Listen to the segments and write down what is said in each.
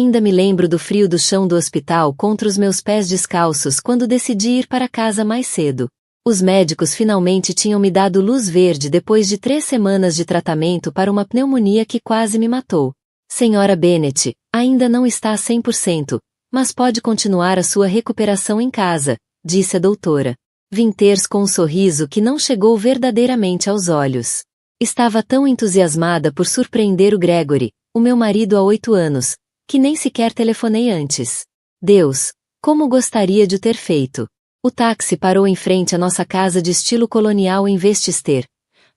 Ainda me lembro do frio do chão do hospital contra os meus pés descalços quando decidi ir para casa mais cedo. Os médicos finalmente tinham me dado luz verde depois de 3 semanas de tratamento para uma pneumonia que quase me matou. Senhora Bennet, ainda não está a 100%, mas pode continuar a sua recuperação em casa, disse a doutora. Winters com um sorriso que não chegou verdadeiramente aos olhos. Estava tão entusiasmada por surpreender o Gregory, o meu marido há 8 anos, que nem sequer telefonei antes. Deus, como gostaria de o ter feito. O táxi parou em frente à nossa casa de estilo colonial em Westchester.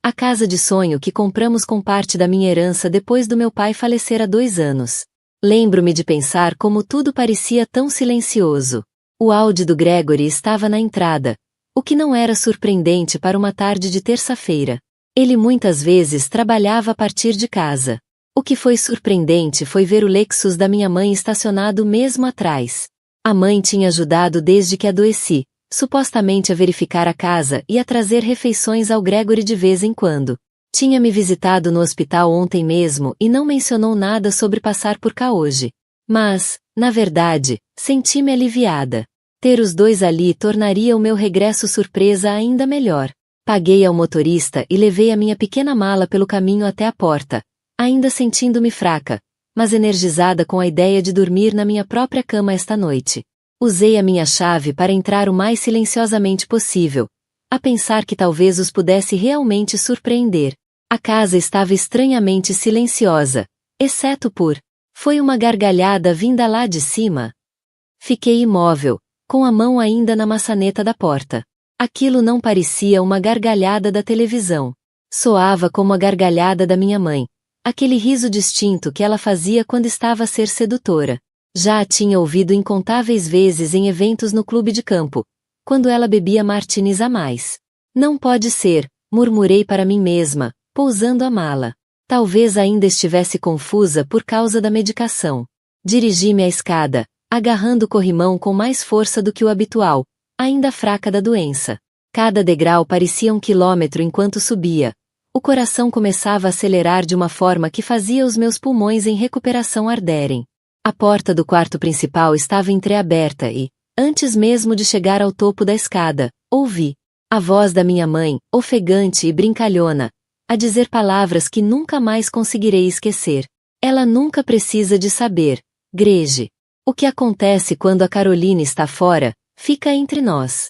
A casa de sonho que compramos com parte da minha herança depois do meu pai falecer há 2 anos. Lembro-me de pensar como tudo parecia tão silencioso. O Audi do Gregory estava na entrada, o que não era surpreendente para uma tarde de terça-feira. Ele muitas vezes trabalhava a partir de casa. O que foi surpreendente foi ver o Lexus da minha mãe estacionado mesmo atrás. A mãe tinha ajudado desde que adoeci, supostamente a verificar a casa e a trazer refeições ao Gregory de vez em quando. Tinha me visitado no hospital ontem mesmo e não mencionou nada sobre passar por cá hoje. Mas, na verdade, senti-me aliviada. Ter os dois ali tornaria o meu regresso surpresa ainda melhor. Paguei ao motorista e levei a minha pequena mala pelo caminho até a porta, ainda sentindo-me fraca, mas energizada com a ideia de dormir na minha própria cama esta noite. Usei a minha chave para entrar o mais silenciosamente possível, a pensar que talvez os pudesse realmente surpreender. A casa estava estranhamente silenciosa, exceto por... Foi uma gargalhada vinda lá de cima. Fiquei imóvel, com a mão ainda na maçaneta da porta. Aquilo não parecia uma gargalhada da televisão. Soava como a gargalhada da minha mãe, aquele riso distinto que ela fazia quando estava a ser sedutora. Já a tinha ouvido incontáveis vezes em eventos no clube de campo, quando ela bebia martinis a mais. Não pode ser, murmurei para mim mesma, pousando a mala. Talvez ainda estivesse confusa por causa da medicação. Dirigi-me à escada, agarrando o corrimão com mais força do que o habitual, ainda fraca da doença. Cada degrau parecia 1 quilômetro enquanto subia. O coração começava a acelerar de uma forma que fazia os meus pulmões em recuperação arderem. A porta do quarto principal estava entreaberta e, antes mesmo de chegar ao topo da escada, ouvi a voz da minha mãe, ofegante e brincalhona, a dizer palavras que nunca mais conseguirei esquecer. Ela nunca precisa de saber, Grege. O que acontece quando a Caroline está fora, fica entre nós.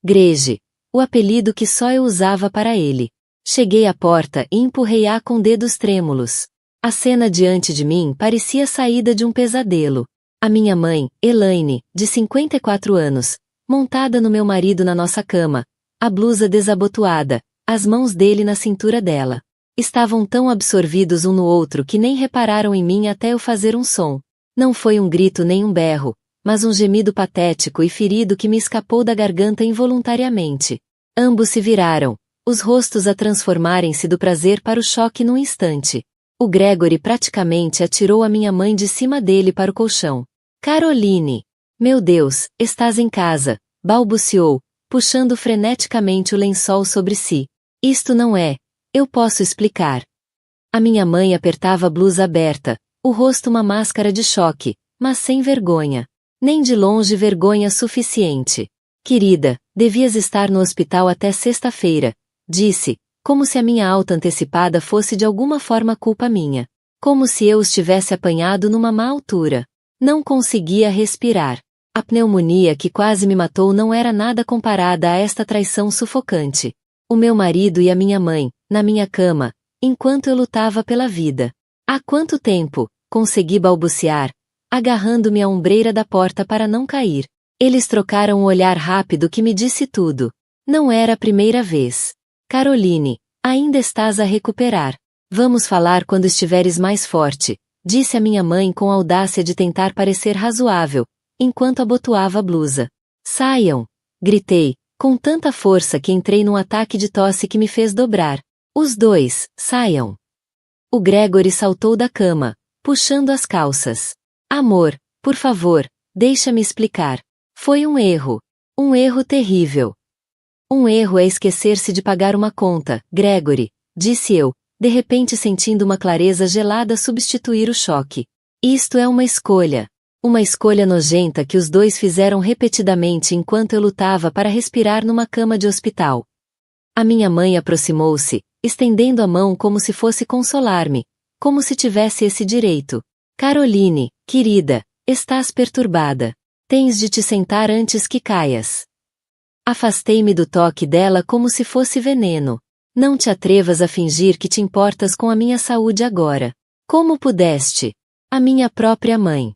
Grege, o apelido que só eu usava para ele. Cheguei à porta e empurrei-a com dedos trêmulos. A cena diante de mim parecia saída de um pesadelo. A minha mãe, Elaine, de 54 anos, montada no meu marido na nossa cama, a blusa desabotoada, as mãos dele na cintura dela. Estavam tão absorvidos um no outro que nem repararam em mim até eu fazer um som. Não foi um grito nem um berro, mas um gemido patético e ferido que me escapou da garganta involuntariamente. Ambos se viraram, os rostos a transformarem-se do prazer para o choque num instante. O Gregory praticamente atirou a minha mãe de cima dele para o colchão. Caroline! Meu Deus, estás em casa, balbuciou, puxando freneticamente o lençol sobre si. Isto não é. Eu posso explicar. A minha mãe apertava a blusa aberta, o rosto uma máscara de choque, mas sem vergonha. Nem de longe vergonha suficiente. Querida, devias estar no hospital até sexta-feira, disse, como se a minha alta antecipada fosse de alguma forma culpa minha. Como se eu os tivesse apanhado numa má altura. Não conseguia respirar. A pneumonia que quase me matou não era nada comparada a esta traição sufocante. O meu marido e a minha mãe, na minha cama, enquanto eu lutava pela vida. Há quanto tempo? Consegui balbuciar, agarrando-me à ombreira da porta para não cair. Eles trocaram um olhar rápido que me disse tudo. Não era a primeira vez. Caroline, ainda estás a recuperar. Vamos falar quando estiveres mais forte, disse a minha mãe com a audácia de tentar parecer razoável, enquanto abotoava a blusa. Saiam! Gritei, com tanta força que entrei num ataque de tosse que me fez dobrar. Os dois, saiam! O Gregory saltou da cama, puxando as calças. Amor, por favor, deixa-me explicar. Foi um erro. Um erro terrível. Um erro é esquecer-se de pagar uma conta, Gregory, disse eu, de repente sentindo uma clareza gelada substituir o choque. Isto é uma escolha. Uma escolha nojenta que os dois fizeram repetidamente enquanto eu lutava para respirar numa cama de hospital. A minha mãe aproximou-se, estendendo a mão como se fosse consolar-me, como se tivesse esse direito. Caroline, querida, estás perturbada. Tens de te sentar antes que caias. Afastei-me do toque dela como se fosse veneno. Não te atrevas a fingir que te importas com a minha saúde agora. Como pudeste? A minha própria mãe.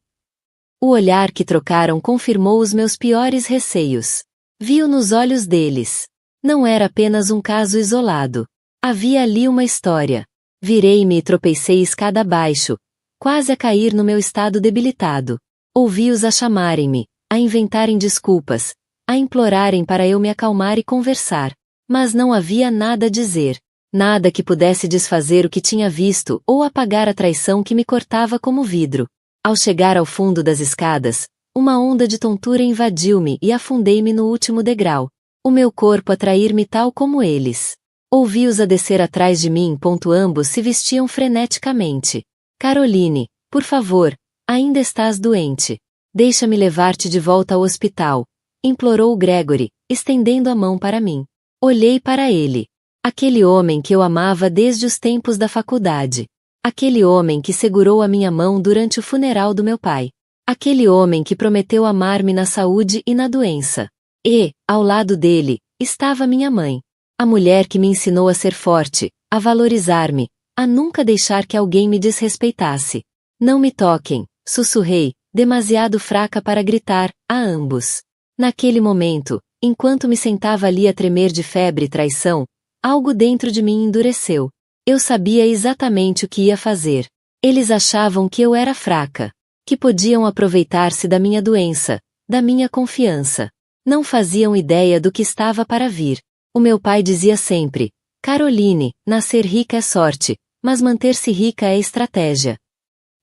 O olhar que trocaram confirmou os meus piores receios. Vi-o nos olhos deles. Não era apenas um caso isolado. Havia ali uma história. Virei-me e tropecei escada abaixo, quase a cair no meu estado debilitado. Ouvi-os a chamarem-me, a inventarem desculpas, a implorarem para eu me acalmar e conversar. Mas não havia nada a dizer. Nada que pudesse desfazer o que tinha visto ou apagar a traição que me cortava como vidro. Ao chegar ao fundo das escadas, uma onda de tontura invadiu-me e afundei-me no último degrau. O meu corpo a trair-me tal como eles. Ouvi-os a descer atrás de mim. Ambos se vestiam freneticamente. Caroline, por favor, ainda estás doente. Deixa-me levar-te de volta ao hospital, implorou Gregory, estendendo a mão para mim. Olhei para ele. Aquele homem que eu amava desde os tempos da faculdade. Aquele homem que segurou a minha mão durante o funeral do meu pai. Aquele homem que prometeu amar-me na saúde e na doença. E, ao lado dele, estava minha mãe. A mulher que me ensinou a ser forte, a valorizar-me, a nunca deixar que alguém me desrespeitasse. Não me toquem, sussurrei, demasiado fraca para gritar, a ambos. Naquele momento, enquanto me sentava ali a tremer de febre e traição, algo dentro de mim endureceu. Eu sabia exatamente o que ia fazer. Eles achavam que eu era fraca, que podiam aproveitar-se da minha doença, da minha confiança. Não faziam ideia do que estava para vir. O meu pai dizia sempre, Caroline, nascer rica é sorte, mas manter-se rica é estratégia.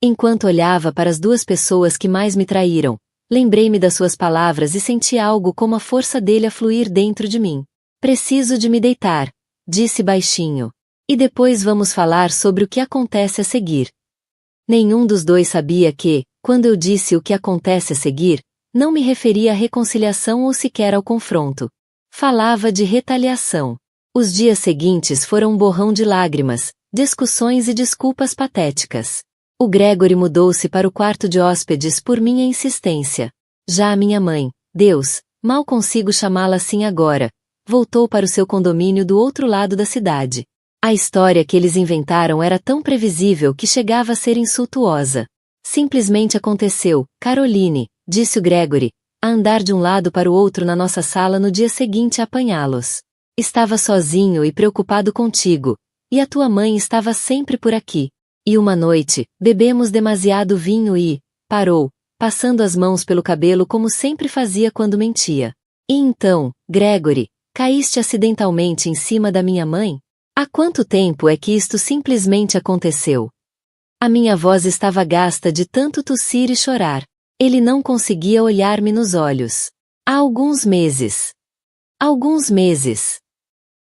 Enquanto olhava para as duas pessoas que mais me traíram, lembrei-me das suas palavras e senti algo como a força dele a fluir dentro de mim. Preciso de me deitar, disse baixinho. E depois vamos falar sobre o que acontece a seguir. Nenhum dos dois sabia que, quando eu disse o que acontece a seguir, não me referia à reconciliação ou sequer ao confronto. Falava de retaliação. Os dias seguintes foram um borrão de lágrimas, discussões e desculpas patéticas. O Gregory mudou-se para o quarto de hóspedes por minha insistência. Já a minha mãe, Deus, mal consigo chamá-la assim agora, voltou para o seu condomínio do outro lado da cidade. A história que eles inventaram era tão previsível que chegava a ser insultuosa. Simplesmente aconteceu, Caroline, disse o Gregory, a andar de um lado para o outro na nossa sala no dia seguinte a apanhá-los. Estava sozinho e preocupado contigo, e a tua mãe estava sempre por aqui. E uma noite, bebemos demasiado vinho e, parou, passando as mãos pelo cabelo como sempre fazia quando mentia. E então, Gregory, caíste acidentalmente em cima da minha mãe? Há quanto tempo é que isto simplesmente aconteceu? A minha voz estava gasta de tanto tossir e chorar. Ele não conseguia olhar-me nos olhos. Há alguns meses. Alguns meses.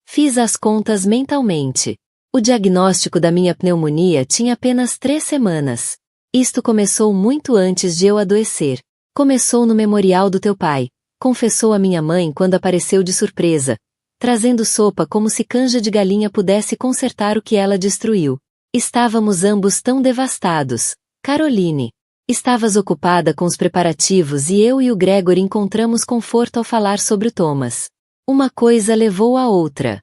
Fiz as contas mentalmente. O diagnóstico da minha pneumonia tinha apenas 3 semanas. Isto começou muito antes de eu adoecer. Começou no memorial do teu pai, confessou a minha mãe quando apareceu de surpresa, trazendo sopa como se canja de galinha pudesse consertar o que ela destruiu. Estávamos ambos tão devastados. Caroline. Estavas ocupada com os preparativos e eu e o Gregory encontramos conforto ao falar sobre o Thomas. Uma coisa levou a outra.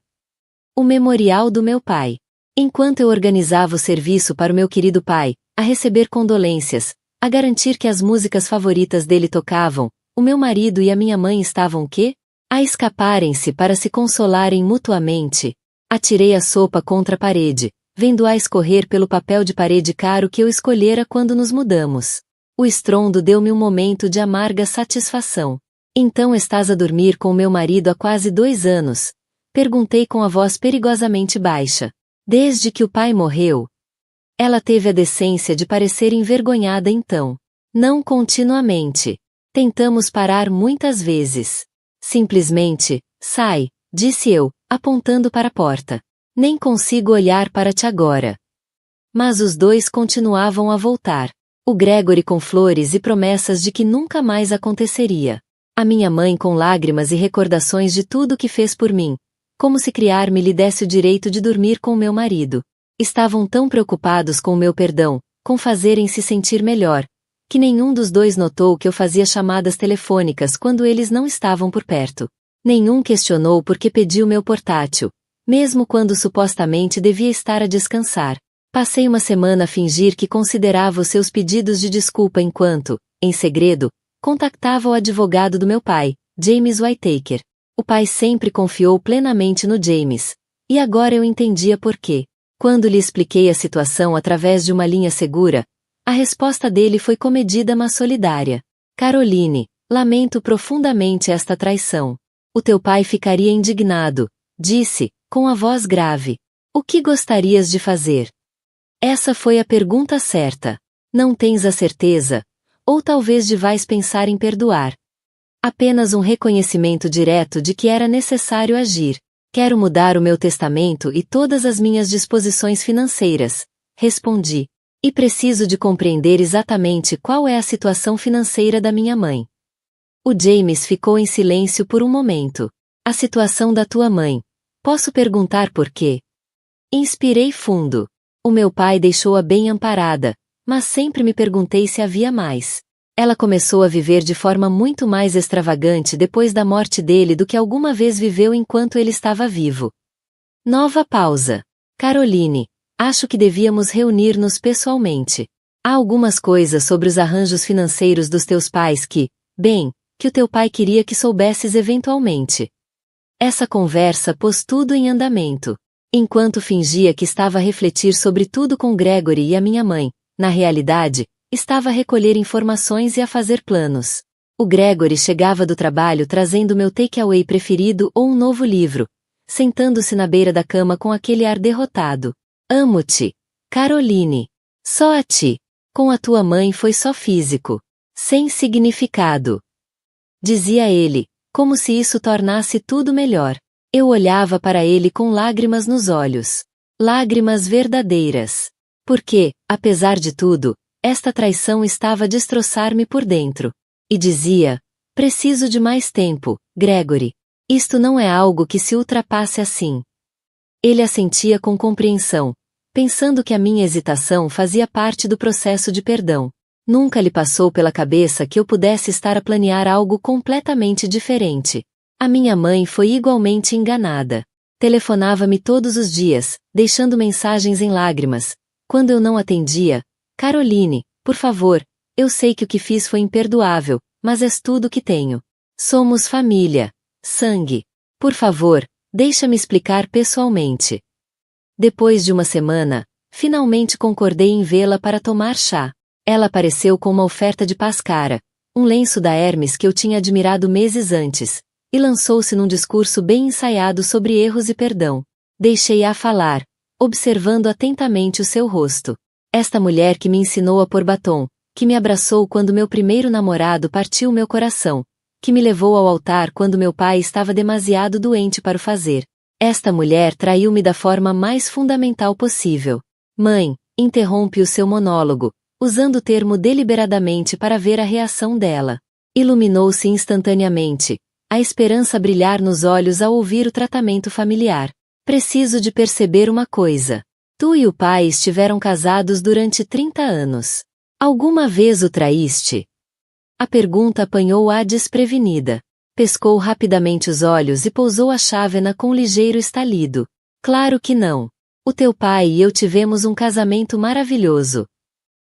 O memorial do meu pai. Enquanto eu organizava o serviço para o meu querido pai, a receber condolências, a garantir que as músicas favoritas dele tocavam, o meu marido e a minha mãe estavam o quê? A escaparem-se para se consolarem mutuamente. Atirei a sopa contra a parede, vendo-a escorrer pelo papel de parede caro que eu escolhera quando nos mudamos. O estrondo deu-me um momento de amarga satisfação. Então estás a dormir com o meu marido há quase 2 anos? Perguntei com a voz perigosamente baixa. Desde que o pai morreu? Ela teve a decência de parecer envergonhada então. Não continuamente. Tentamos parar muitas vezes. Simplesmente, sai, disse eu, apontando para a porta. Nem consigo olhar para ti agora. Mas os dois continuavam a voltar. O Gregory com flores e promessas de que nunca mais aconteceria. A minha mãe com lágrimas e recordações de tudo que fez por mim, como se criar-me lhe desse o direito de dormir com meu marido. Estavam tão preocupados com o meu perdão, com fazerem-se sentir melhor, que nenhum dos dois notou que eu fazia chamadas telefônicas quando eles não estavam por perto. Nenhum questionou por que pedi o meu portátil, mesmo quando supostamente devia estar a descansar. Passei uma semana a fingir que considerava os seus pedidos de desculpa enquanto, em segredo, contactava o advogado do meu pai, James Whittaker. O pai sempre confiou plenamente no James. E agora eu entendia por quê. Quando lhe expliquei a situação através de uma linha segura, a resposta dele foi comedida mas solidária. Caroline, lamento profundamente esta traição. O teu pai ficaria indignado, disse, com a voz grave. O que gostarias de fazer? Essa foi a pergunta certa. Não tens a certeza? Ou talvez devais pensar em perdoar. Apenas um reconhecimento direto de que era necessário agir. Quero mudar o meu testamento e todas as minhas disposições financeiras, respondi. E preciso de compreender exatamente qual é a situação financeira da minha mãe. O James ficou em silêncio por um momento. A situação da tua mãe. Posso perguntar por quê? Inspirei fundo. O meu pai deixou-a bem amparada, mas sempre me perguntei se havia mais. Ela começou a viver de forma muito mais extravagante depois da morte dele do que alguma vez viveu enquanto ele estava vivo. Nova pausa. Caroline, acho que devíamos reunir-nos pessoalmente. Há algumas coisas sobre os arranjos financeiros dos teus pais que o teu pai queria que soubesses eventualmente. Essa conversa pôs tudo em andamento. Enquanto fingia que estava a refletir sobre tudo com Gregory e a minha mãe, na realidade, estava a recolher informações e a fazer planos. O Gregory chegava do trabalho trazendo meu takeaway preferido ou um novo livro, sentando-se na beira da cama com aquele ar derrotado. Amo-te, Caroline. Só a ti. Com a tua mãe foi só físico. Sem significado. Dizia ele, como se isso tornasse tudo melhor. Eu olhava para ele com lágrimas nos olhos. Lágrimas verdadeiras. Porque, apesar de tudo, esta traição estava a destroçar-me por dentro. E dizia, preciso de mais tempo, Gregory. Isto não é algo que se ultrapasse assim. Ele assentia com compreensão, pensando que a minha hesitação fazia parte do processo de perdão. Nunca lhe passou pela cabeça que eu pudesse estar a planear algo completamente diferente. A minha mãe foi igualmente enganada. Telefonava-me todos os dias, deixando mensagens em lágrimas. Quando eu não atendia, Caroline, por favor, eu sei que o que fiz foi imperdoável, mas és tudo o que tenho. Somos família. Sangue. Por favor, deixa-me explicar pessoalmente. Depois de uma semana, finalmente concordei em vê-la para tomar chá. Ela apareceu com uma oferta de Pascara, um lenço da Hermes que eu tinha admirado meses antes, e lançou-se num discurso bem ensaiado sobre erros e perdão. Deixei-a falar, observando atentamente o seu rosto. Esta mulher que me ensinou a pôr batom, que me abraçou quando meu primeiro namorado partiu meu coração, que me levou ao altar quando meu pai estava demasiado doente para o fazer. Esta mulher traiu-me da forma mais fundamental possível. Mãe, interrompe o seu monólogo, usando o termo deliberadamente para ver a reação dela. Iluminou-se instantaneamente, a esperança a brilhar nos olhos ao ouvir o tratamento familiar. Preciso de perceber uma coisa. Tu e o pai estiveram casados durante 30 anos. Alguma vez o traíste? A pergunta apanhou-a desprevenida. Pescou rapidamente os olhos e pousou a chávena com um ligeiro estalido. Claro que não. O teu pai e eu tivemos um casamento maravilhoso.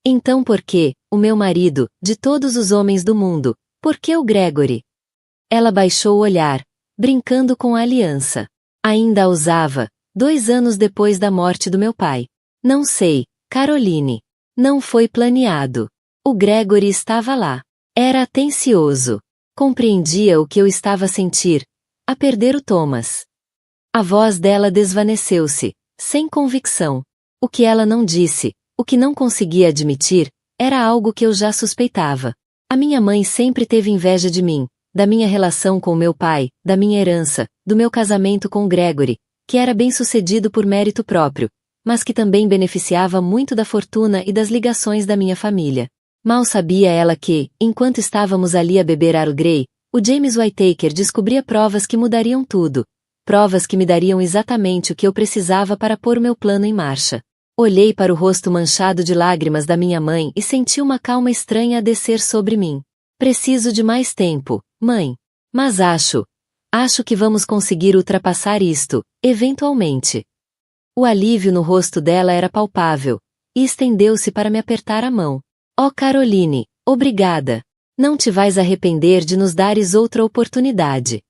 Então por que, o meu marido, de todos os homens do mundo, por que o Gregory? Ela baixou o olhar, brincando com a aliança. Ainda a usava, 2 anos depois da morte do meu pai. Não sei, Caroline. Não foi planeado. O Gregory estava lá. Era atencioso. Compreendia o que eu estava a sentir, a perder o Thomas. A voz dela desvaneceu-se, sem convicção. O que ela não disse, o que não conseguia admitir, era algo que eu já suspeitava. A minha mãe sempre teve inveja de mim, da minha relação com meu pai, da minha herança, do meu casamento com Gregory, que era bem-sucedido por mérito próprio, mas que também beneficiava muito da fortuna e das ligações da minha família. Mal sabia ela que, enquanto estávamos ali a beber Earl Grey, o James Whittaker descobria provas que mudariam tudo. Provas que me dariam exatamente o que eu precisava para pôr o meu plano em marcha. Olhei para o rosto manchado de lágrimas da minha mãe e senti uma calma estranha a descer sobre mim. Preciso de mais tempo, mãe. Mas acho que vamos conseguir ultrapassar isto, eventualmente. O alívio no rosto dela era palpável, e estendeu-se para me apertar a mão. Oh Caroline, obrigada. Não te vais arrepender de nos dares outra oportunidade.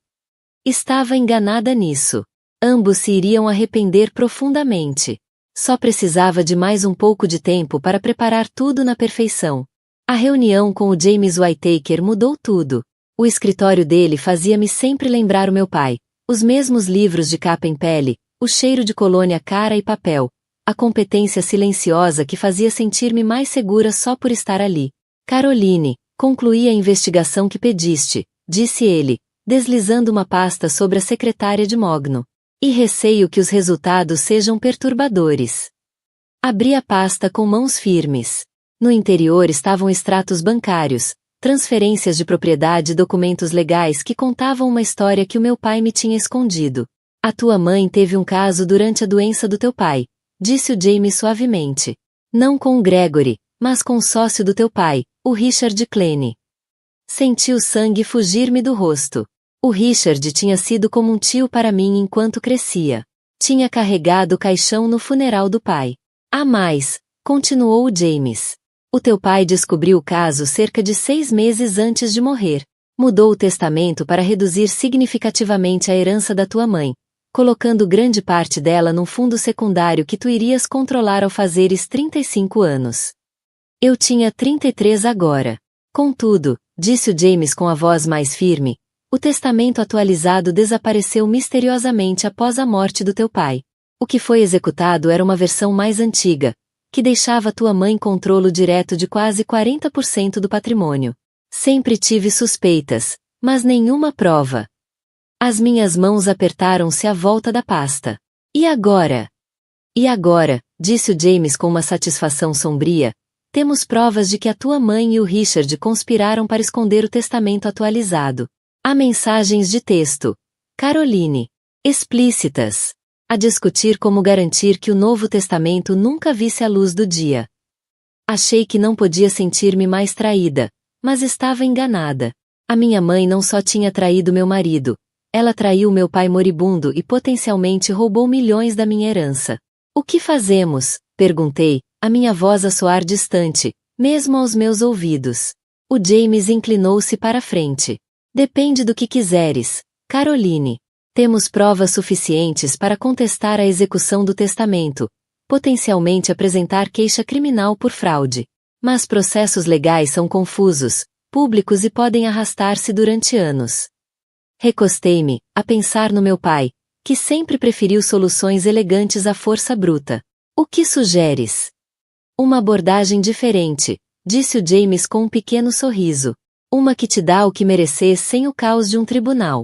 Estava enganada nisso. Ambos se iriam arrepender profundamente. Só precisava de mais um pouco de tempo para preparar tudo na perfeição. A reunião com o James Whittaker mudou tudo. O escritório dele fazia-me sempre lembrar o meu pai. Os mesmos livros de capa em pele, o cheiro de colônia cara e papel, a competência silenciosa que fazia sentir-me mais segura só por estar ali. Caroline, concluí a investigação que pediste, disse ele, deslizando uma pasta sobre a secretária de Mogno. E receio que os resultados sejam perturbadores. Abri a pasta com mãos firmes. No interior estavam extratos bancários, transferências de propriedade e documentos legais que contavam uma história que o meu pai me tinha escondido. A tua mãe teve um caso durante a doença do teu pai, disse o James suavemente. Não com o Gregory, mas com o sócio do teu pai, o Richard Claney. Senti o sangue fugir-me do rosto. O Richard tinha sido como um tio para mim enquanto crescia. Tinha carregado o caixão no funeral do pai. Há mais, continuou o James. O teu pai descobriu o caso cerca de 6 meses antes de morrer. Mudou o testamento para reduzir significativamente a herança da tua mãe, colocando grande parte dela num fundo secundário que tu irias controlar ao fazeres 35 anos. Eu tinha 33 agora. Contudo, disse o James com a voz mais firme, o testamento atualizado desapareceu misteriosamente após a morte do teu pai. O que foi executado era uma versão mais antiga, que deixava tua mãe controlo direto de quase 40% do patrimônio. Sempre tive suspeitas, mas nenhuma prova. As minhas mãos apertaram-se à volta da pasta. E agora? E agora, disse o James com uma satisfação sombria, temos provas de que a tua mãe e o Richard conspiraram para esconder o testamento atualizado. Há mensagens de texto, Caroline, explícitas, a discutir como garantir que o Novo Testamento nunca visse a luz do dia. Achei que não podia sentir-me mais traída, mas estava enganada. A minha mãe não só tinha traído meu marido, ela traiu meu pai moribundo e potencialmente roubou milhões da minha herança. O que fazemos? Perguntei, a minha voz a soar distante, mesmo aos meus ouvidos. O James inclinou-se para a frente. Depende do que quiseres, Caroline. Temos provas suficientes para contestar a execução do testamento, potencialmente apresentar queixa criminal por fraude. Mas processos legais são confusos, públicos e podem arrastar-se durante anos. Recostei-me, a pensar no meu pai, que sempre preferiu soluções elegantes à força bruta. O que sugeres? Uma abordagem diferente, disse o James com um pequeno sorriso. Uma que te dá o que mereces sem o caos de um tribunal.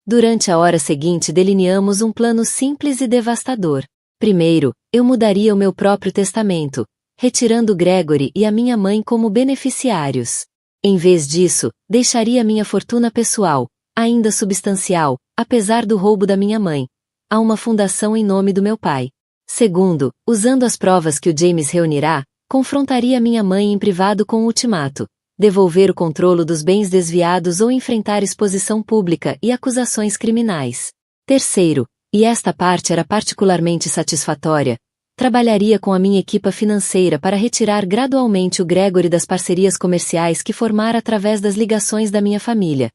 Durante a hora seguinte delineamos um plano simples e devastador. Primeiro, eu mudaria o meu próprio testamento, retirando Gregory e a minha mãe como beneficiários. Em vez disso, deixaria minha fortuna pessoal, ainda substancial, apesar do roubo da minha mãe, a uma fundação em nome do meu pai. Segundo, usando as provas que o James reunirá, confrontaria minha mãe em privado com o ultimato. Devolver o controle dos bens desviados ou enfrentar exposição pública e acusações criminais. Terceiro, e esta parte era particularmente satisfatória, trabalharia com a minha equipa financeira para retirar gradualmente o Gregory das parcerias comerciais que formara através das ligações da minha família.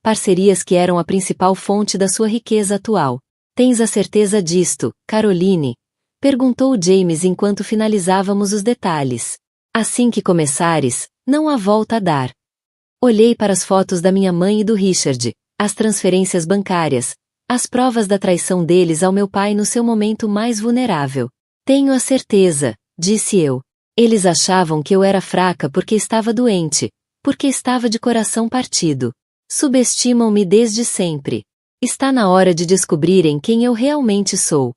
Parcerias que eram a principal fonte da sua riqueza atual. Tens a certeza disto, Caroline? Perguntou James enquanto finalizávamos os detalhes. Assim que começares, não há volta a dar. Olhei para as fotos da minha mãe e do Richard, as transferências bancárias, as provas da traição deles ao meu pai no seu momento mais vulnerável. Tenho a certeza, disse eu. Eles achavam que eu era fraca porque estava doente, porque estava de coração partido. Subestimam-me desde sempre. Está na hora de descobrirem quem eu realmente sou.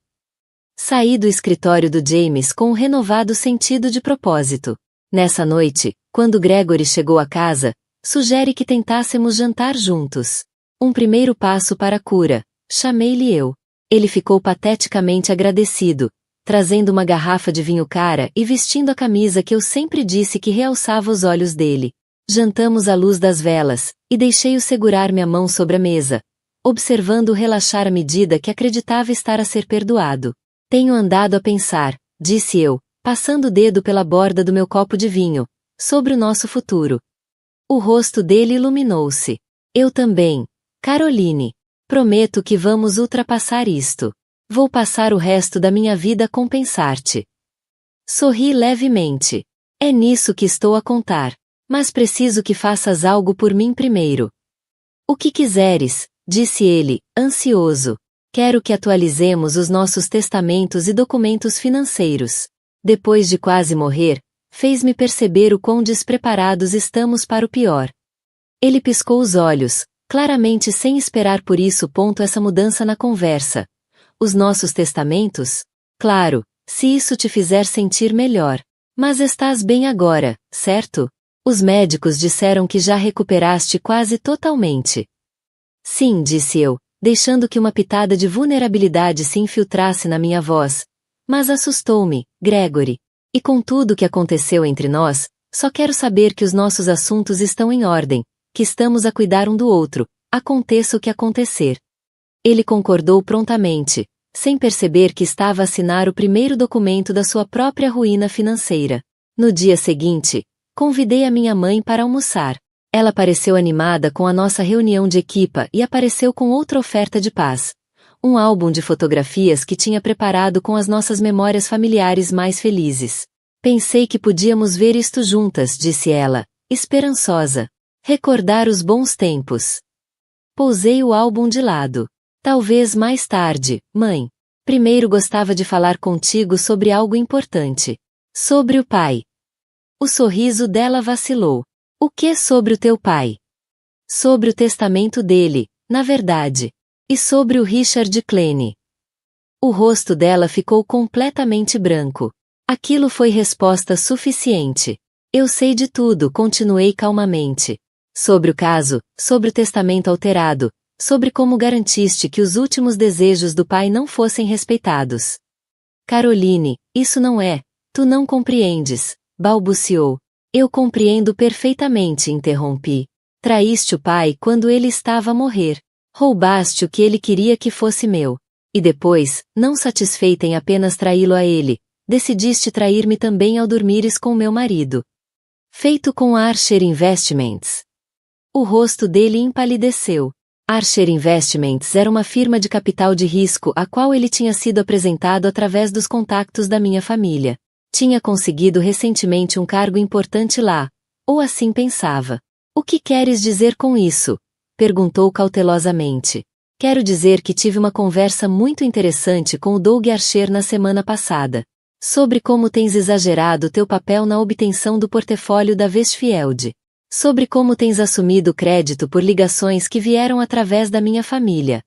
Saí do escritório do James com um renovado sentido de propósito. Nessa noite, quando Gregory chegou à casa, sugere que tentássemos jantar juntos. Um primeiro passo para a cura, chamei-lhe eu. Ele ficou pateticamente agradecido, trazendo uma garrafa de vinho cara e vestindo a camisa que eu sempre disse que realçava os olhos dele. Jantamos à luz das velas, e deixei-o segurar minha mão sobre a mesa, observando-o relaxar à medida que acreditava estar a ser perdoado. Tenho andado a pensar, disse eu, passando o dedo pela borda do meu copo de vinho, sobre o nosso futuro. O rosto dele iluminou-se. Eu também. Caroline. Prometo que vamos ultrapassar isto. Vou passar o resto da minha vida a compensar-te. Sorri levemente. É nisso que estou a contar. Mas preciso que faças algo por mim primeiro. O que quiseres, disse ele, ansioso. Quero que atualizemos os nossos testamentos e documentos financeiros. Depois de quase morrer, fez-me perceber o quão despreparados estamos para o pior. Ele piscou os olhos, claramente sem esperar por isso. Essa mudança na conversa. Os nossos testamentos? Claro, se isso te fizer sentir melhor. Mas estás bem agora, certo? Os médicos disseram que já recuperaste quase totalmente. Sim, disse eu, deixando que uma pitada de vulnerabilidade se infiltrasse na minha voz. Mas assustou-me, Gregory. E com tudo o que aconteceu entre nós, só quero saber que os nossos assuntos estão em ordem, que estamos a cuidar um do outro, aconteça o que acontecer. Ele concordou prontamente, sem perceber que estava a assinar o primeiro documento da sua própria ruína financeira. No dia seguinte, convidei a minha mãe para almoçar. Ela pareceu animada com a nossa reunião de equipa e apareceu com outra oferta de paz. Um álbum de fotografias que tinha preparado com as nossas memórias familiares mais felizes. Pensei que podíamos ver isto juntas, disse ela, esperançosa. Recordar os bons tempos. Pousei o álbum de lado. Talvez mais tarde, mãe. Primeiro gostava de falar contigo sobre algo importante. Sobre o pai. O sorriso dela vacilou. O que sobre o teu pai? Sobre o testamento dele, na verdade. E sobre o Richard Claney. O rosto dela ficou completamente branco. Aquilo foi resposta suficiente. Eu sei de tudo, continuei calmamente. Sobre o caso, sobre o testamento alterado, sobre como garantiste que os últimos desejos do pai não fossem respeitados. Caroline, isso não é, tu não compreendes, balbuciou. Eu compreendo perfeitamente, interrompi. Traíste o pai quando ele estava a morrer. Roubaste o que ele queria que fosse meu. E depois, não satisfeita em apenas traí-lo a ele, decidiste trair-me também ao dormires com meu marido. Feito com Archer Investments. O rosto dele empalideceu. Archer Investments era uma firma de capital de risco a qual ele tinha sido apresentado através dos contactos da minha família. Tinha conseguido recentemente um cargo importante lá, ou assim pensava. O que queres dizer com isso? Perguntou cautelosamente. Quero dizer que tive uma conversa muito interessante com o Doug Archer na semana passada. Sobre como tens exagerado teu papel na obtenção do portfólio da Westfield. Sobre como tens assumido crédito por ligações que vieram através da minha família.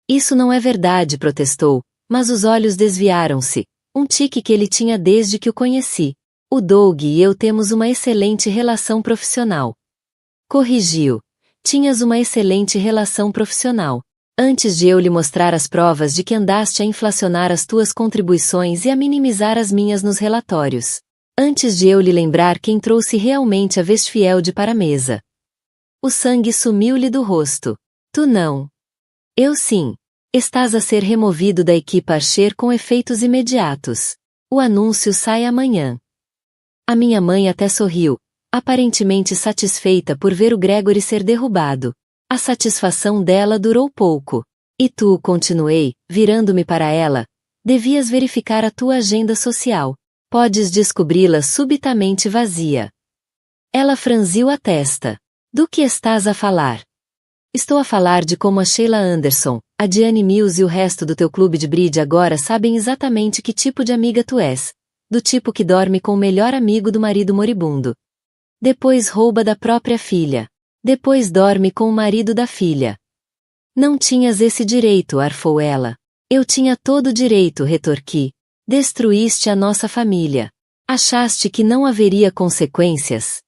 Isso não é verdade, protestou, mas os olhos desviaram-se, um tique que ele tinha desde que o conheci. O Doug e eu temos uma excelente relação profissional. Corrigiu. Tinhas uma excelente relação profissional. Antes de eu lhe mostrar as provas de que andaste a inflacionar as tuas contribuições e a minimizar as minhas nos relatórios. Antes de eu lhe lembrar quem trouxe realmente a Westfield para a mesa. O sangue sumiu-lhe do rosto. Tu não. Eu sim. Estás a ser removido da equipa Archer com efeitos imediatos. O anúncio sai amanhã. A minha mãe até sorriu, aparentemente satisfeita por ver o Gregory ser derrubado. A satisfação dela durou pouco. E tu, continuei, virando-me para ela, devias verificar a tua agenda social. Podes descobri-la subitamente vazia. Ela franziu a testa. Do que estás a falar? Estou a falar de como a Sheila Anderson, a Diane Mills e o resto do teu clube de bridge agora sabem exatamente que tipo de amiga tu és. Do tipo que dorme com o melhor amigo do marido moribundo. Depois rouba da própria filha. Depois dorme com o marido da filha. Não tinhas esse direito, arfou ela. Eu tinha todo o direito, retorqui. Destruíste a nossa família. Achaste que não haveria consequências?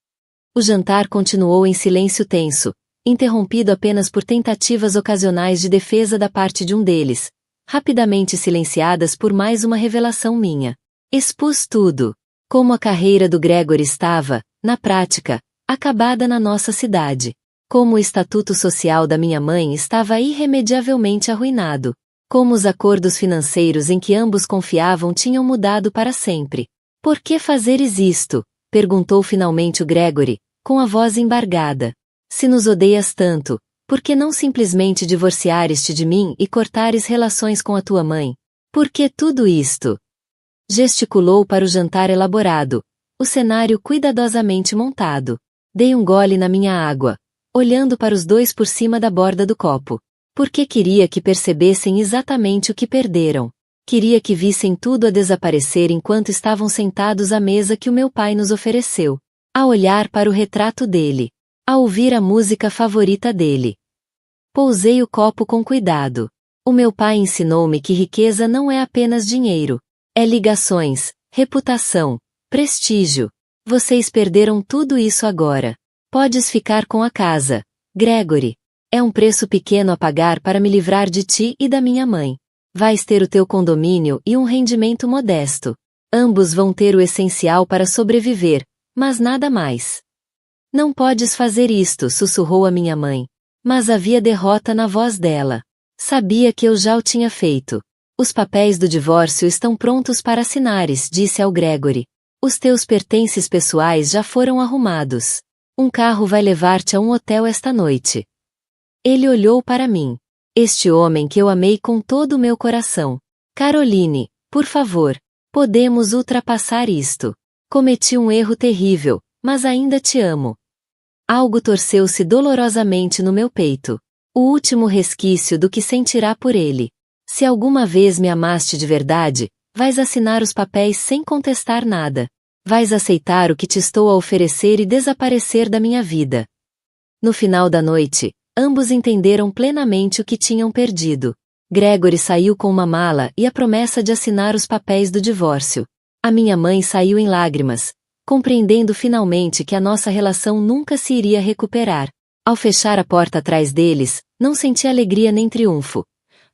O jantar continuou em silêncio tenso, interrompido apenas por tentativas ocasionais de defesa da parte de um deles, rapidamente silenciadas por mais uma revelação minha. Expus tudo. Como a carreira do Gregory estava, na prática, acabada na nossa cidade. Como o estatuto social da minha mãe estava irremediavelmente arruinado. Como os acordos financeiros em que ambos confiavam tinham mudado para sempre. Por que fazeres isto? Perguntou finalmente o Gregory, com a voz embargada. Se nos odeias tanto, por que não simplesmente divorciares-te de mim e cortares relações com a tua mãe? Por que tudo isto? Gesticulou para o jantar elaborado, o cenário cuidadosamente montado. Dei um gole na minha água, olhando para os dois por cima da borda do copo. Porque queria que percebessem exatamente o que perderam. Queria que vissem tudo a desaparecer enquanto estavam sentados à mesa que o meu pai nos ofereceu. A olhar para o retrato dele. A ouvir a música favorita dele. Pousei o copo com cuidado. O meu pai ensinou-me que riqueza não é apenas dinheiro. É ligações, reputação, prestígio. Vocês perderam tudo isso agora. Podes ficar com a casa, Gregory. É um preço pequeno a pagar para me livrar de ti e da minha mãe. Vais ter o teu condomínio e um rendimento modesto. Ambos vão ter o essencial para sobreviver, mas nada mais. Não podes fazer isto, sussurrou a minha mãe. Mas havia derrota na voz dela. Sabia que eu já o tinha feito. Os papéis do divórcio estão prontos para assinares, disse ao Gregory. Os teus pertences pessoais já foram arrumados. Um carro vai levar-te a um hotel esta noite. Ele olhou para mim. Este homem que eu amei com todo o meu coração. Caroline, por favor, podemos ultrapassar isto. Cometi um erro terrível, mas ainda te amo. Algo torceu-se dolorosamente no meu peito. O último resquício do que sentirá por ele. Se alguma vez me amaste de verdade, vais assinar os papéis sem contestar nada. Vais aceitar o que te estou a oferecer e desaparecer da minha vida. No final da noite, ambos entenderam plenamente o que tinham perdido. Gregory saiu com uma mala e a promessa de assinar os papéis do divórcio. A minha mãe saiu em lágrimas, compreendendo finalmente que a nossa relação nunca se iria recuperar. Ao fechar a porta atrás deles, não senti alegria nem triunfo.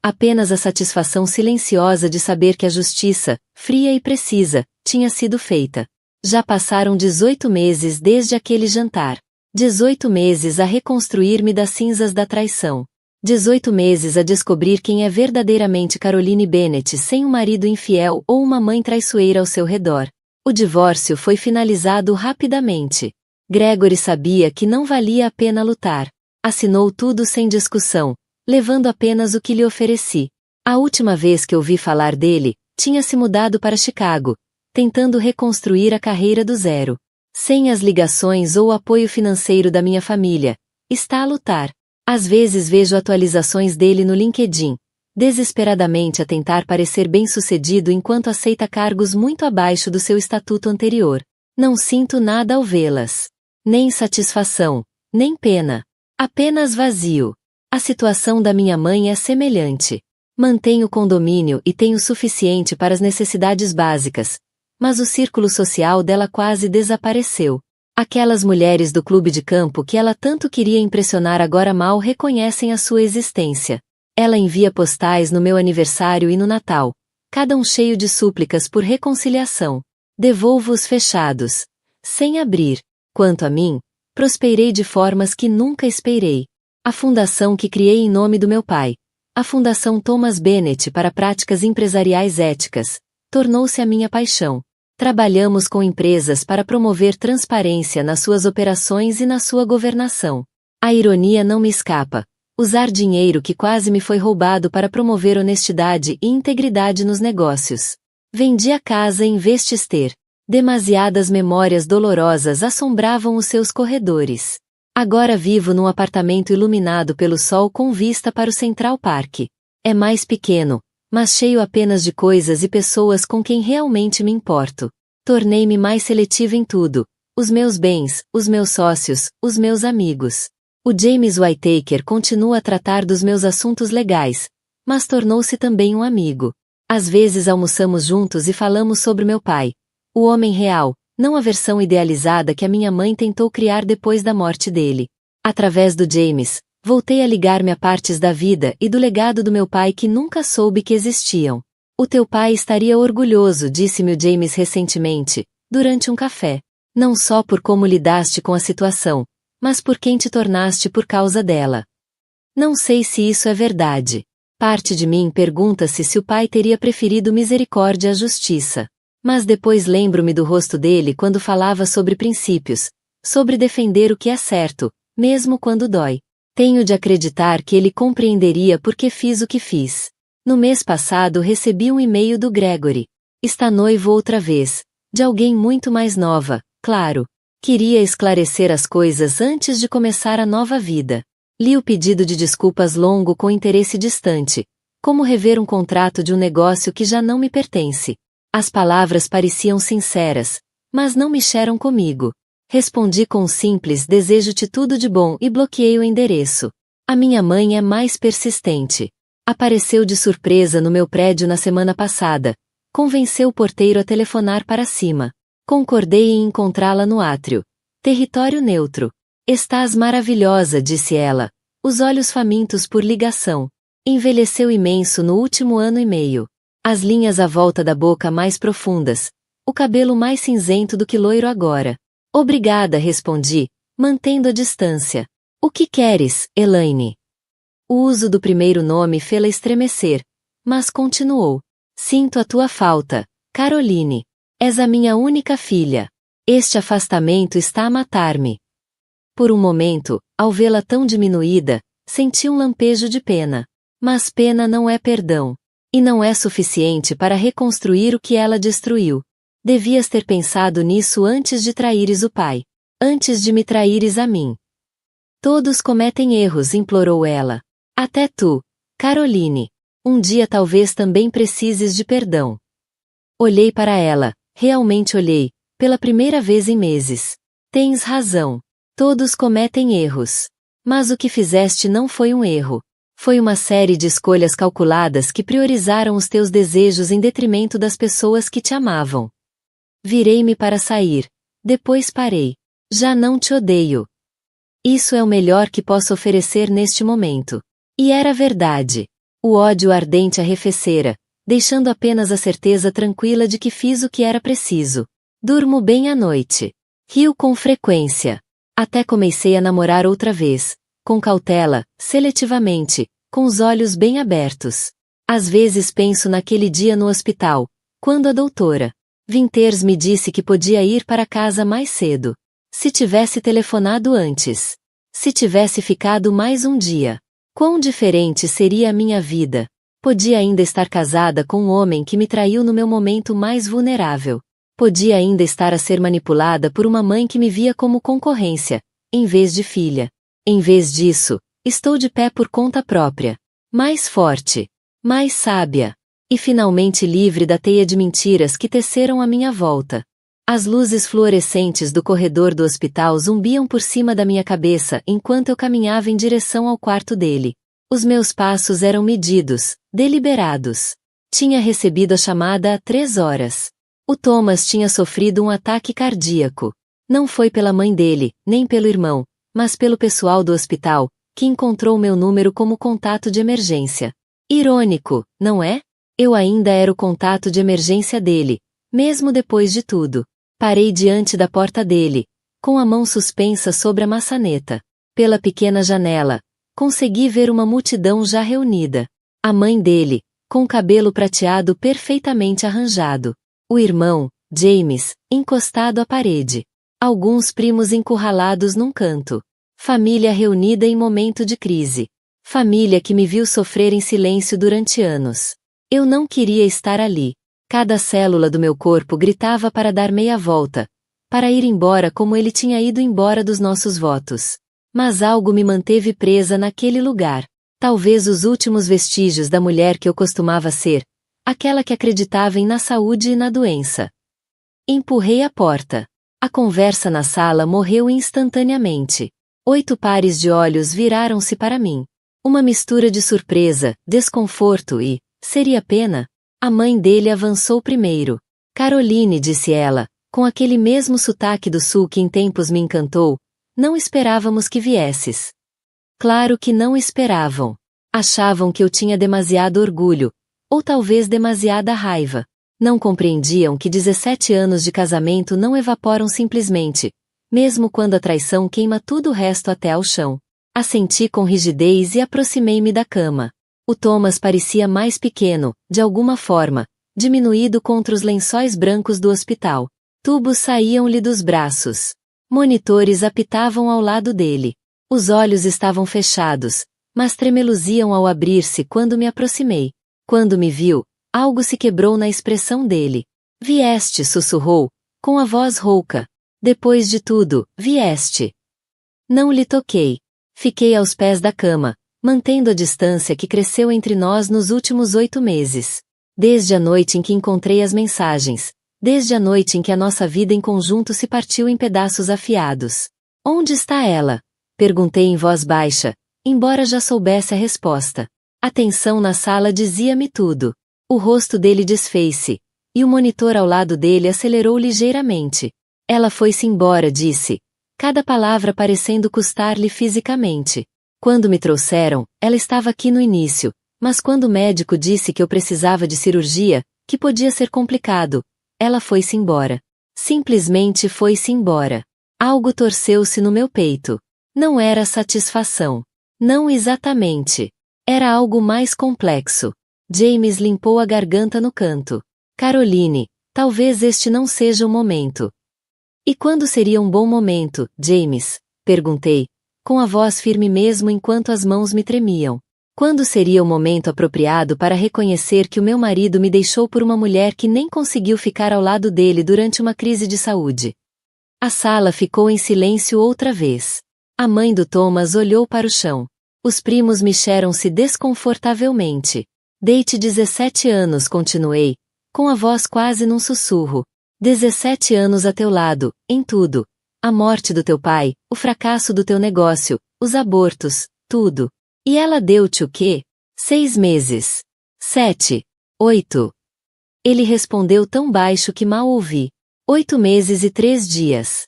Apenas a satisfação silenciosa de saber que a justiça, fria e precisa, tinha sido feita. Já passaram 18 meses desde aquele jantar. 18 meses a reconstruir-me das cinzas da traição. 18 meses a descobrir quem é verdadeiramente Caroline Bennett sem um marido infiel ou uma mãe traiçoeira ao seu redor. O divórcio foi finalizado rapidamente. Gregory sabia que não valia a pena lutar. Assinou tudo sem discussão, levando apenas o que lhe ofereci. A última vez que ouvi falar dele, tinha se mudado para Chicago, tentando reconstruir a carreira do zero. Sem as ligações ou o apoio financeiro da minha família, está a lutar. Às vezes vejo atualizações dele no LinkedIn, desesperadamente a tentar parecer bem-sucedido enquanto aceita cargos muito abaixo do seu estatuto anterior. Não sinto nada ao vê-las. Nem satisfação, nem pena. Apenas vazio. A situação da minha mãe é semelhante. Mantenho o condomínio e tenho o suficiente para as necessidades básicas, mas o círculo social dela quase desapareceu. Aquelas mulheres do clube de campo que ela tanto queria impressionar agora mal reconhecem a sua existência. Ela envia postais no meu aniversário e no Natal, cada um cheio de súplicas por reconciliação. Devolvo-os fechados, sem abrir. Quanto a mim, prosperei de formas que nunca esperei. A fundação que criei em nome do meu pai, a Fundação Thomas Bennett para Práticas Empresariais Éticas, tornou-se a minha paixão. Trabalhamos com empresas para promover transparência nas suas operações e na sua governação. A ironia não me escapa. Usar dinheiro que quase me foi roubado para promover honestidade e integridade nos negócios. Vendi a casa em Westchester. Demasiadas memórias dolorosas assombravam os seus corredores. Agora vivo num apartamento iluminado pelo sol com vista para o Central Park. É mais pequeno, mas cheio apenas de coisas e pessoas com quem realmente me importo. Tornei-me mais seletivo em tudo. Os meus bens, os meus sócios, os meus amigos. O James Whittaker continua a tratar dos meus assuntos legais, mas tornou-se também um amigo. Às vezes almoçamos juntos e falamos sobre meu pai, O homem real, não a versão idealizada que a minha mãe tentou criar depois da morte dele. Através do James, voltei a ligar-me a partes da vida e do legado do meu pai que nunca soube que existiam. O teu pai estaria orgulhoso, disse-me o James recentemente, durante um café. Não só por como lidaste com a situação, mas por quem te tornaste por causa dela. Não sei se isso é verdade. Parte de mim pergunta-se se o pai teria preferido misericórdia à justiça. Mas depois lembro-me do rosto dele quando falava sobre princípios, sobre defender o que é certo, mesmo quando dói. Tenho de acreditar que ele compreenderia por que fiz o que fiz. No mês passado recebi um e-mail do Gregory. Está noivo outra vez. De alguém muito mais nova, claro. Queria esclarecer as coisas antes de começar a nova vida. Li o pedido de desculpas longo com interesse distante. Como rever um contrato de um negócio que já não me pertence. As palavras pareciam sinceras, mas não mexeram comigo. Respondi com um simples desejo-te tudo de bom e bloqueei o endereço. A minha mãe é mais persistente. Apareceu de surpresa no meu prédio na semana passada. Convenceu o porteiro a telefonar para cima. Concordei em encontrá-la no átrio. Território neutro. Estás maravilhosa, disse ela. Os olhos famintos por ligação. Envelheceu imenso no último ano e meio. As linhas à volta da boca mais profundas. O cabelo mais cinzento do que loiro agora. Obrigada, respondi, mantendo a distância. O que queres, Elaine? O uso do primeiro nome fê-la estremecer, mas continuou. Sinto a tua falta, Caroline. És a minha única filha. Este afastamento está a matar-me. Por um momento, ao vê-la tão diminuída, senti um lampejo de pena. Mas pena não é perdão. E não é suficiente para reconstruir o que ela destruiu. Devias ter pensado nisso antes de traíres o pai. Antes de me traíres a mim. Todos cometem erros, implorou ela. Até tu, Caroline. Um dia talvez também precises de perdão. Olhei para ela, realmente olhei, pela primeira vez em meses. Tens razão. Todos cometem erros. Mas o que fizeste não foi um erro. Foi uma série de escolhas calculadas que priorizaram os teus desejos em detrimento das pessoas que te amavam. Virei-me para sair. Depois parei. Já não te odeio. Isso é o melhor que posso oferecer neste momento. E era verdade. O ódio ardente arrefecera, deixando apenas a certeza tranquila de que fiz o que era preciso. Durmo bem à noite. Rio com frequência. Até comecei a namorar outra vez. Com cautela, seletivamente, com os olhos bem abertos. Às vezes penso naquele dia no hospital, quando a doutora Winters me disse que podia ir para casa mais cedo. Se tivesse telefonado antes. Se tivesse ficado mais um dia. Quão diferente seria a minha vida. Podia ainda estar casada com um homem que me traiu no meu momento mais vulnerável. Podia ainda estar a ser manipulada por uma mãe que me via como concorrência, em vez de filha. Em vez disso, estou de pé por conta própria. Mais forte. Mais sábia. E finalmente livre da teia de mentiras que teceram à minha volta. As luzes fluorescentes do corredor do hospital zumbiam por cima da minha cabeça enquanto eu caminhava em direção ao quarto dele. Os meus passos eram medidos, deliberados. Tinha recebido a chamada há 3 horas. O Thomas tinha sofrido um ataque cardíaco. Não foi pela mãe dele, nem pelo irmão, mas pelo pessoal do hospital, que encontrou meu número como contato de emergência. Irônico, não é? Eu ainda era o contato de emergência dele, mesmo depois de tudo. Parei diante da porta dele, com a mão suspensa sobre a maçaneta. Pela pequena janela, consegui ver uma multidão já reunida. A mãe dele, com o cabelo prateado perfeitamente arranjado. O irmão, James, encostado à parede. Alguns primos encurralados num canto. Família reunida em momento de crise. Família que me viu sofrer em silêncio durante anos. Eu não queria estar ali. Cada célula do meu corpo gritava para dar meia volta, para ir embora como ele tinha ido embora dos nossos votos. Mas algo me manteve presa naquele lugar. Talvez os últimos vestígios da mulher que eu costumava ser, aquela que acreditava na saúde e na doença. Empurrei a porta. A conversa na sala morreu instantaneamente. 8 pares de olhos viraram-se para mim. Uma mistura de surpresa, desconforto e, seria pena? A mãe dele avançou primeiro. Caroline, disse ela, com aquele mesmo sotaque do sul que em tempos me encantou, não esperávamos que viesses. Claro que não esperavam. Achavam que eu tinha demasiado orgulho, ou talvez demasiada raiva. Não compreendiam que 17 anos de casamento não evaporam simplesmente, mesmo quando a traição queima tudo o resto até ao chão. Assenti com rigidez e aproximei-me da cama. O Thomas parecia mais pequeno, de alguma forma, diminuído contra os lençóis brancos do hospital. Tubos saíam-lhe dos braços. Monitores apitavam ao lado dele. Os olhos estavam fechados, mas tremeluziam ao abrir-se quando me aproximei. Quando me viu, algo se quebrou na expressão dele. Vieste, sussurrou, com a voz rouca. Depois de tudo, vieste. Não lhe toquei. Fiquei aos pés da cama, mantendo a distância que cresceu entre nós nos últimos 8 meses. Desde a noite em que encontrei as mensagens. Desde a noite em que a nossa vida em conjunto se partiu em pedaços afiados. Onde está ela? Perguntei em voz baixa, embora já soubesse a resposta. A tensão na sala dizia-me tudo. O rosto dele desfez-se, e o monitor ao lado dele acelerou ligeiramente. Ela foi-se embora, disse, cada palavra parecendo custar-lhe fisicamente. Quando me trouxeram, ela estava aqui no início, mas quando o médico disse que eu precisava de cirurgia, que podia ser complicado, ela foi-se embora. Simplesmente foi-se embora. Algo torceu-se no meu peito. Não era satisfação. Não exatamente. Era algo mais complexo. James limpou a garganta no canto. Caroline, talvez este não seja o momento. E quando seria um bom momento, James? Perguntei, com a voz firme mesmo enquanto as mãos me tremiam. Quando seria o momento apropriado para reconhecer que o meu marido me deixou por uma mulher que nem conseguiu ficar ao lado dele durante uma crise de saúde? A sala ficou em silêncio outra vez. A mãe do Thomas olhou para o chão. Os primos mexeram-se desconfortavelmente. Dei-te 17 anos, continuei, com a voz quase num sussurro. 17 anos a teu lado, em tudo. A morte do teu pai, o fracasso do teu negócio, os abortos, tudo. E ela deu-te o quê? 6 meses. 7. 8. Ele respondeu tão baixo que mal ouvi. 8 meses e 3 dias.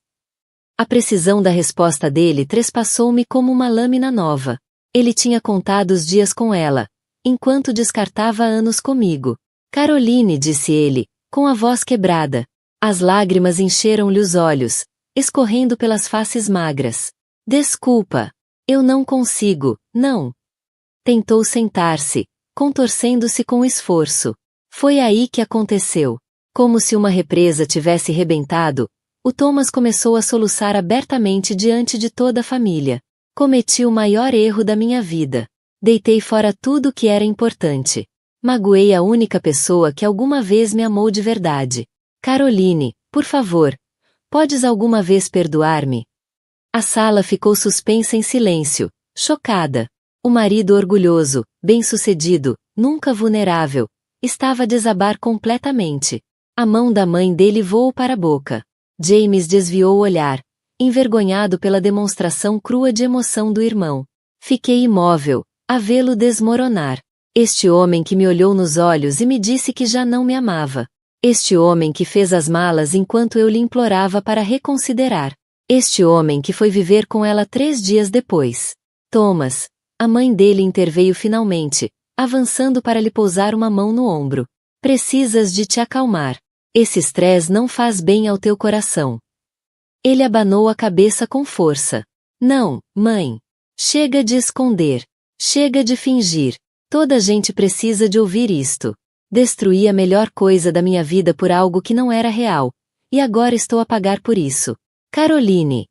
A precisão da resposta dele trespassou-me como uma lâmina nova. Ele tinha contado os dias com ela, enquanto descartava anos comigo. Caroline, disse ele, com a voz quebrada. As lágrimas encheram-lhe os olhos, escorrendo pelas faces magras. Desculpa. Eu não consigo, não. Tentou sentar-se, contorcendo-se com esforço. Foi aí que aconteceu. Como se uma represa tivesse rebentado, o Thomas começou a soluçar abertamente diante de toda a família. Cometi o maior erro da minha vida. Deitei fora tudo o que era importante. Magoei a única pessoa que alguma vez me amou de verdade. Caroline, por favor, podes alguma vez perdoar-me? A sala ficou suspensa em silêncio, chocada. O marido orgulhoso, bem-sucedido, nunca vulnerável, estava a desabar completamente. A mão da mãe dele voou para a boca. James desviou o olhar, envergonhado pela demonstração crua de emoção do irmão. Fiquei imóvel, a vê-lo desmoronar. Este homem que me olhou nos olhos e me disse que já não me amava. Este homem que fez as malas enquanto eu lhe implorava para reconsiderar. Este homem que foi viver com ela 3 dias depois. Thomas, a mãe dele interveio finalmente, avançando para lhe pousar uma mão no ombro. Precisas de te acalmar. Esse estresse não faz bem ao teu coração. Ele abanou a cabeça com força. Não, mãe. Chega de esconder. Chega de fingir. Toda a gente precisa de ouvir isto. Destruí a melhor coisa da minha vida por algo que não era real, e agora estou a pagar por isso. Caroline.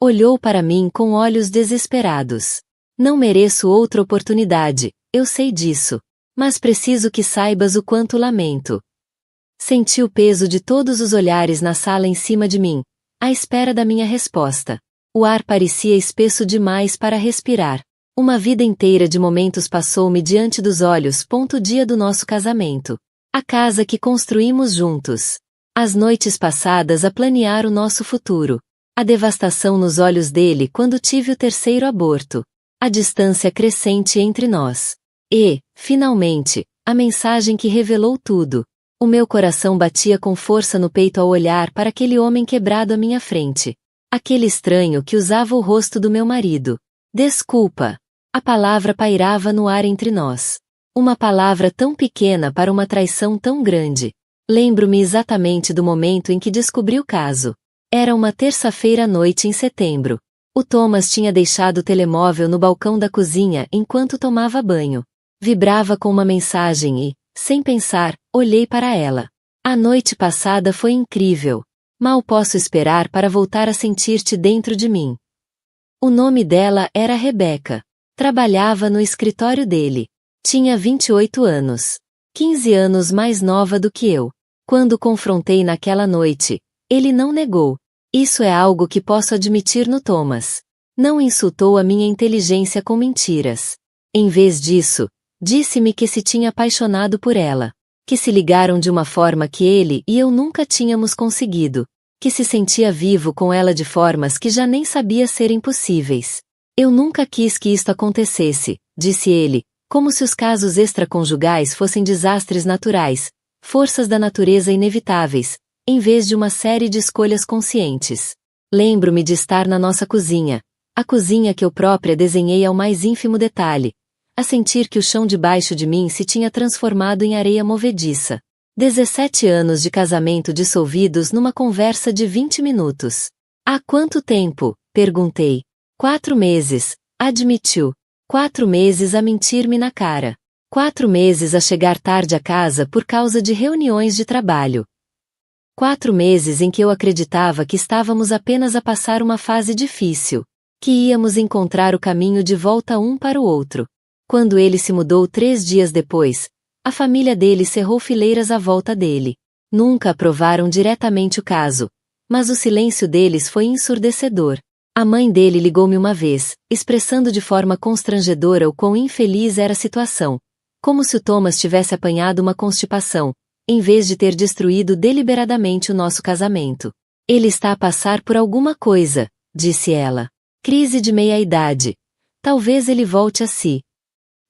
Olhou para mim com olhos desesperados. Não mereço outra oportunidade, eu sei disso. Mas preciso que saibas o quanto lamento. Senti o peso de todos os olhares na sala em cima de mim, à espera da minha resposta. O ar parecia espesso demais para respirar. Uma vida inteira de momentos passou-me diante dos olhos. O dia do nosso casamento. A casa que construímos juntos. As noites passadas a planear o nosso futuro. A devastação nos olhos dele quando tive o 3º aborto. A distância crescente entre nós. E, finalmente, a mensagem que revelou tudo. O meu coração batia com força no peito ao olhar para aquele homem quebrado à minha frente. Aquele estranho que usava o rosto do meu marido. Desculpa. A palavra pairava no ar entre nós. Uma palavra tão pequena para uma traição tão grande. Lembro-me exatamente do momento em que descobri o caso. Era uma terça-feira à noite em setembro. O Thomas tinha deixado o telemóvel no balcão da cozinha enquanto tomava banho. Vibrava com uma mensagem e, sem pensar, olhei para ela. A noite passada foi incrível. Mal posso esperar para voltar a sentir-te dentro de mim. O nome dela era Rebecca. Trabalhava no escritório dele. Tinha 28 anos. 15 anos mais nova do que eu. Quando o confrontei naquela noite, ele não negou. Isso é algo que posso admitir no Thomas. Não insultou a minha inteligência com mentiras. Em vez disso, disse-me que se tinha apaixonado por ela. Que se ligaram de uma forma que ele e eu nunca tínhamos conseguido. Que se sentia vivo com ela de formas que já nem sabia serem possíveis. Eu nunca quis que isto acontecesse, disse ele, como se os casos extraconjugais fossem desastres naturais, forças da natureza inevitáveis, em vez de uma série de escolhas conscientes. Lembro-me de estar na nossa cozinha, a cozinha que eu própria desenhei ao mais ínfimo detalhe, a sentir que o chão debaixo de mim se tinha transformado em areia movediça. 17 anos de casamento dissolvidos numa conversa de 20 minutos. Há quanto tempo? Perguntei. 4 meses, admitiu. 4 meses a mentir-me na cara. 4 meses a chegar tarde a casa por causa de reuniões de trabalho. 4 meses em que eu acreditava que estávamos apenas a passar uma fase difícil, que íamos encontrar o caminho de volta um para o outro. Quando ele se mudou 3 dias depois, a família dele cerrou fileiras à volta dele. Nunca aprovaram diretamente o caso, mas o silêncio deles foi ensurdecedor. A mãe dele ligou-me uma vez, expressando de forma constrangedora o quão infeliz era a situação, como se o Thomas tivesse apanhado uma constipação, em vez de ter destruído deliberadamente o nosso casamento. Ele está a passar por alguma coisa, disse ela. Crise de meia-idade. Talvez ele volte a si.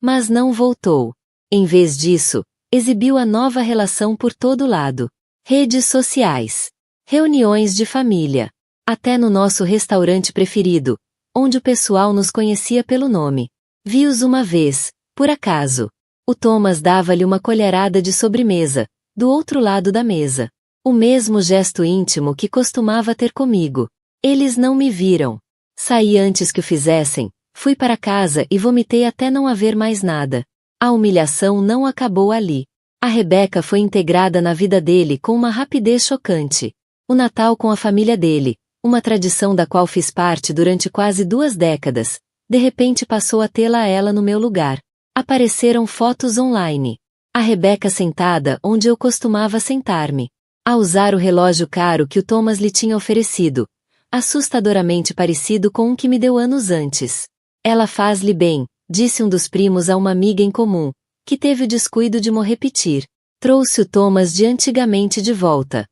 Mas não voltou. Em vez disso, exibiu a nova relação por todo lado. Redes sociais. Reuniões de família. Até no nosso restaurante preferido, onde o pessoal nos conhecia pelo nome. Vi-os uma vez, por acaso. O Thomas dava-lhe uma colherada de sobremesa, do outro lado da mesa. O mesmo gesto íntimo que costumava ter comigo. Eles não me viram. Saí antes que o fizessem, fui para casa e vomitei até não haver mais nada. A humilhação não acabou ali. A Rebecca foi integrada na vida dele com uma rapidez chocante. O Natal com a família dele, uma tradição da qual fiz parte durante quase 2 décadas, de repente passou a tê-la ela no meu lugar. Apareceram fotos online. A Rebecca sentada onde eu costumava sentar-me. A usar o relógio caro que o Thomas lhe tinha oferecido, assustadoramente parecido com um que me deu anos antes. Ela faz-lhe bem, disse um dos primos a uma amiga em comum, que teve o descuido de mo repetir. Trouxe o Thomas de antigamente de volta.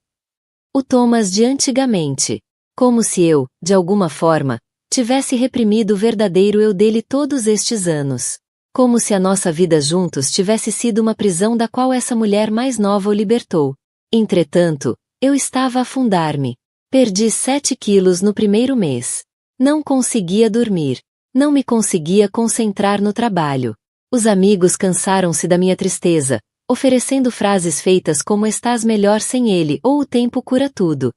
O Thomas de antigamente. Como se eu, de alguma forma, tivesse reprimido o verdadeiro eu dele todos estes anos. Como se a nossa vida juntos tivesse sido uma prisão da qual essa mulher mais nova o libertou. Entretanto, eu estava a afundar-me. Perdi 7 quilos no primeiro mês. Não conseguia dormir. Não me conseguia concentrar no trabalho. Os amigos cansaram-se da minha tristeza, oferecendo frases feitas como estás melhor sem ele ou o tempo cura tudo.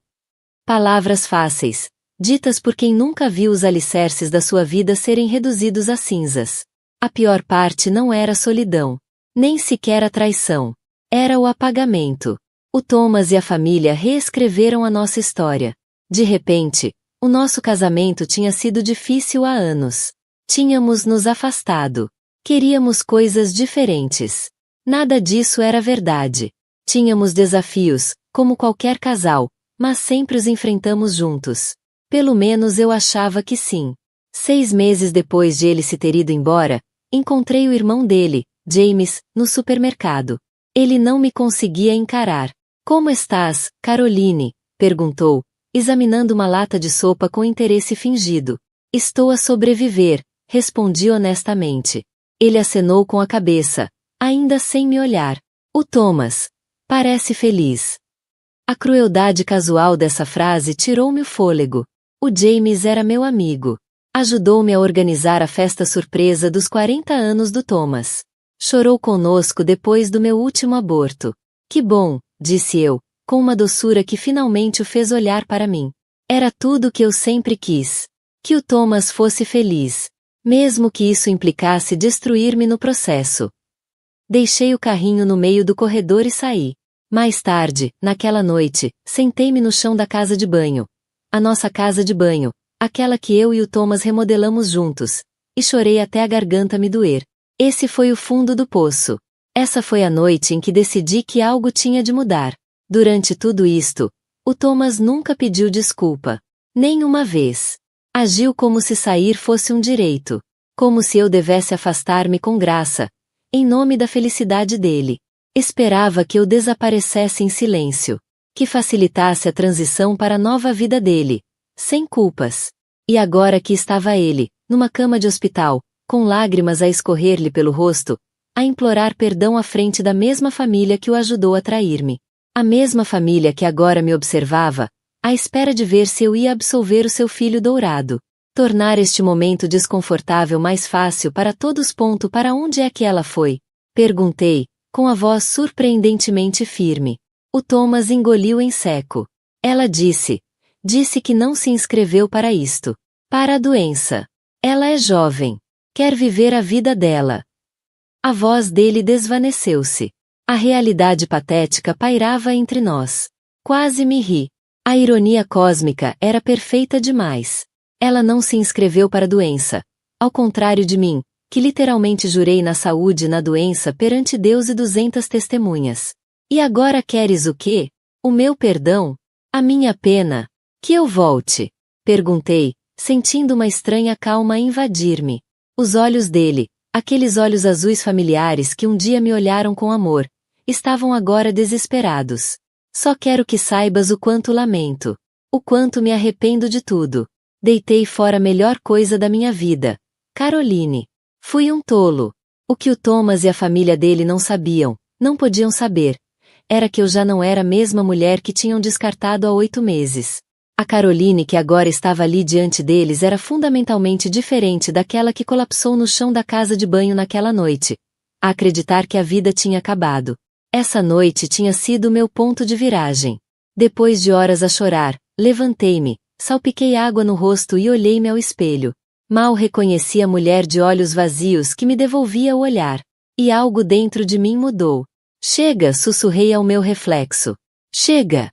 Palavras fáceis, ditas por quem nunca viu os alicerces da sua vida serem reduzidos a cinzas. A pior parte não era a solidão, nem sequer a traição. Era o apagamento. O Thomas e a família reescreveram a nossa história. De repente, o nosso casamento tinha sido difícil há anos. Tínhamos nos afastado. Queríamos coisas diferentes. Nada disso era verdade. Tínhamos desafios, como qualquer casal, mas sempre os enfrentamos juntos. Pelo menos eu achava que sim. 6 meses depois de ele se ter ido embora, encontrei o irmão dele, James, no supermercado. Ele não me conseguia encarar. Como estás, Caroline? Perguntou, examinando uma lata de sopa com interesse fingido. Estou a sobreviver, respondi honestamente. Ele acenou com a cabeça, ainda sem me olhar. O Thomas. Parece feliz. A crueldade casual dessa frase tirou-me o fôlego. O James era meu amigo. Ajudou-me a organizar a festa surpresa dos 40 anos do Thomas. Chorou conosco depois do meu último aborto. Que bom, disse eu, com uma doçura que finalmente o fez olhar para mim. Era tudo o que eu sempre quis. Que o Thomas fosse feliz. Mesmo que isso implicasse destruir-me no processo. Deixei o carrinho no meio do corredor e saí. Mais tarde, naquela noite, sentei-me no chão da casa de banho. A nossa casa de banho, aquela que eu e o Thomas remodelamos juntos, e chorei até a garganta me doer. Esse foi o fundo do poço. Essa foi a noite em que decidi que algo tinha de mudar. Durante tudo isto, o Thomas nunca pediu desculpa. Nem uma vez. Agiu como se sair fosse um direito. Como se eu devesse afastar-me com graça, em nome da felicidade dele. Esperava que eu desaparecesse em silêncio. Que facilitasse a transição para a nova vida dele. Sem culpas. E agora que estava ele, numa cama de hospital, com lágrimas a escorrer-lhe pelo rosto, a implorar perdão à frente da mesma família que o ajudou a trair-me. A mesma família que agora me observava, à espera de ver se eu ia absolver o seu filho dourado. Tornar este momento desconfortável mais fácil para todos. Para onde é que ela foi? Perguntei, com a voz surpreendentemente firme. O Thomas engoliu em seco. Ela disse que não se inscreveu para isto. Para a doença. Ela é jovem. Quer viver a vida dela. A voz dele desvaneceu-se. A realidade patética pairava entre nós. Quase me ri. A ironia cósmica era perfeita demais. Ela não se inscreveu para a doença. Ao contrário de mim, que literalmente jurei na saúde e na doença perante Deus e 200 testemunhas. E agora queres o quê? O meu perdão? A minha pena? Que eu volte? Perguntei, sentindo uma estranha calma invadir-me. Os olhos dele, aqueles olhos azuis familiares que um dia me olharam com amor, estavam agora desesperados. Só quero que saibas o quanto lamento. O quanto me arrependo de tudo. Deitei fora a melhor coisa da minha vida. Caroline. Fui um tolo. O que o Thomas e a família dele não sabiam, não podiam saber, era que eu já não era a mesma mulher que tinham descartado há 8 meses. A Caroline que agora estava ali diante deles era fundamentalmente diferente daquela que colapsou no chão da casa de banho naquela noite, a acreditar que a vida tinha acabado. Essa noite tinha sido o meu ponto de viragem. Depois de horas a chorar, levantei-me, salpiquei água no rosto e olhei-me ao espelho. Mal reconheci a mulher de olhos vazios que me devolvia o olhar. E algo dentro de mim mudou. Chega, sussurrei ao meu reflexo. Chega!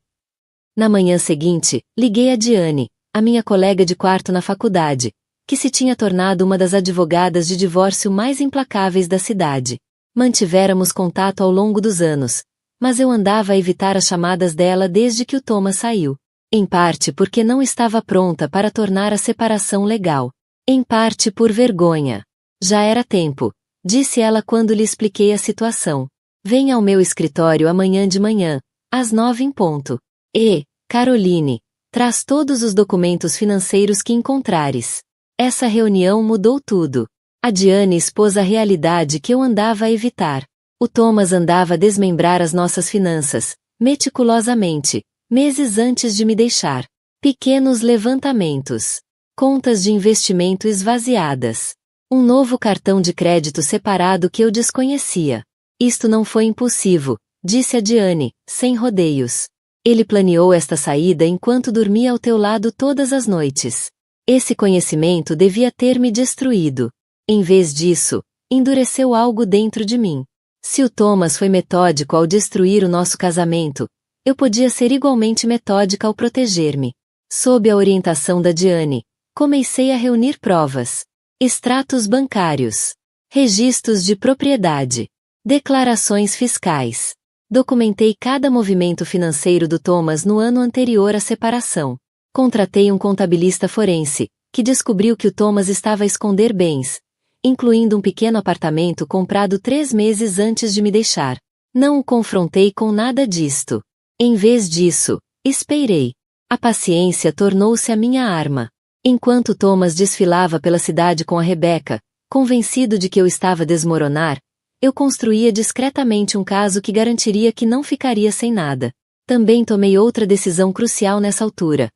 Na manhã seguinte, liguei a Diane, a minha colega de quarto na faculdade, que se tinha tornado uma das advogadas de divórcio mais implacáveis da cidade. Mantivéramos contato ao longo dos anos, mas eu andava a evitar as chamadas dela desde que o Thomas saiu. Em parte porque não estava pronta para tornar a separação legal. Em parte por vergonha. Já era tempo, disse ela quando lhe expliquei a situação. Venha ao meu escritório amanhã de manhã, às 9 em ponto. E, Caroline, traz todos os documentos financeiros que encontrares. Essa reunião mudou tudo. A Diane expôs a realidade que eu andava a evitar. O Thomas andava a desmembrar as nossas finanças, meticulosamente, meses antes de me deixar. Pequenos levantamentos. Contas de investimento esvaziadas. Um novo cartão de crédito separado que eu desconhecia. Isto não foi impulsivo, disse a Diane, sem rodeios. Ele planeou esta saída enquanto dormia ao teu lado todas as noites. Esse conhecimento devia ter me destruído. Em vez disso, endureceu algo dentro de mim. Se o Thomas foi metódico ao destruir o nosso casamento, eu podia ser igualmente metódica ao proteger-me. Sob a orientação da Diane, comecei a reunir provas. Extratos bancários. Registros de propriedade. Declarações fiscais. Documentei cada movimento financeiro do Thomas no ano anterior à separação. Contratei um contabilista forense, que descobriu que o Thomas estava a esconder bens, incluindo um pequeno apartamento comprado 3 meses antes de me deixar. Não o confrontei com nada disto. Em vez disso, esperei. A paciência tornou-se a minha arma. Enquanto Thomas desfilava pela cidade com a Rebecca, convencido de que eu estava a desmoronar, Eu construía discretamente um caso que garantiria que não ficaria sem nada. Também tomei outra decisão crucial nessa altura.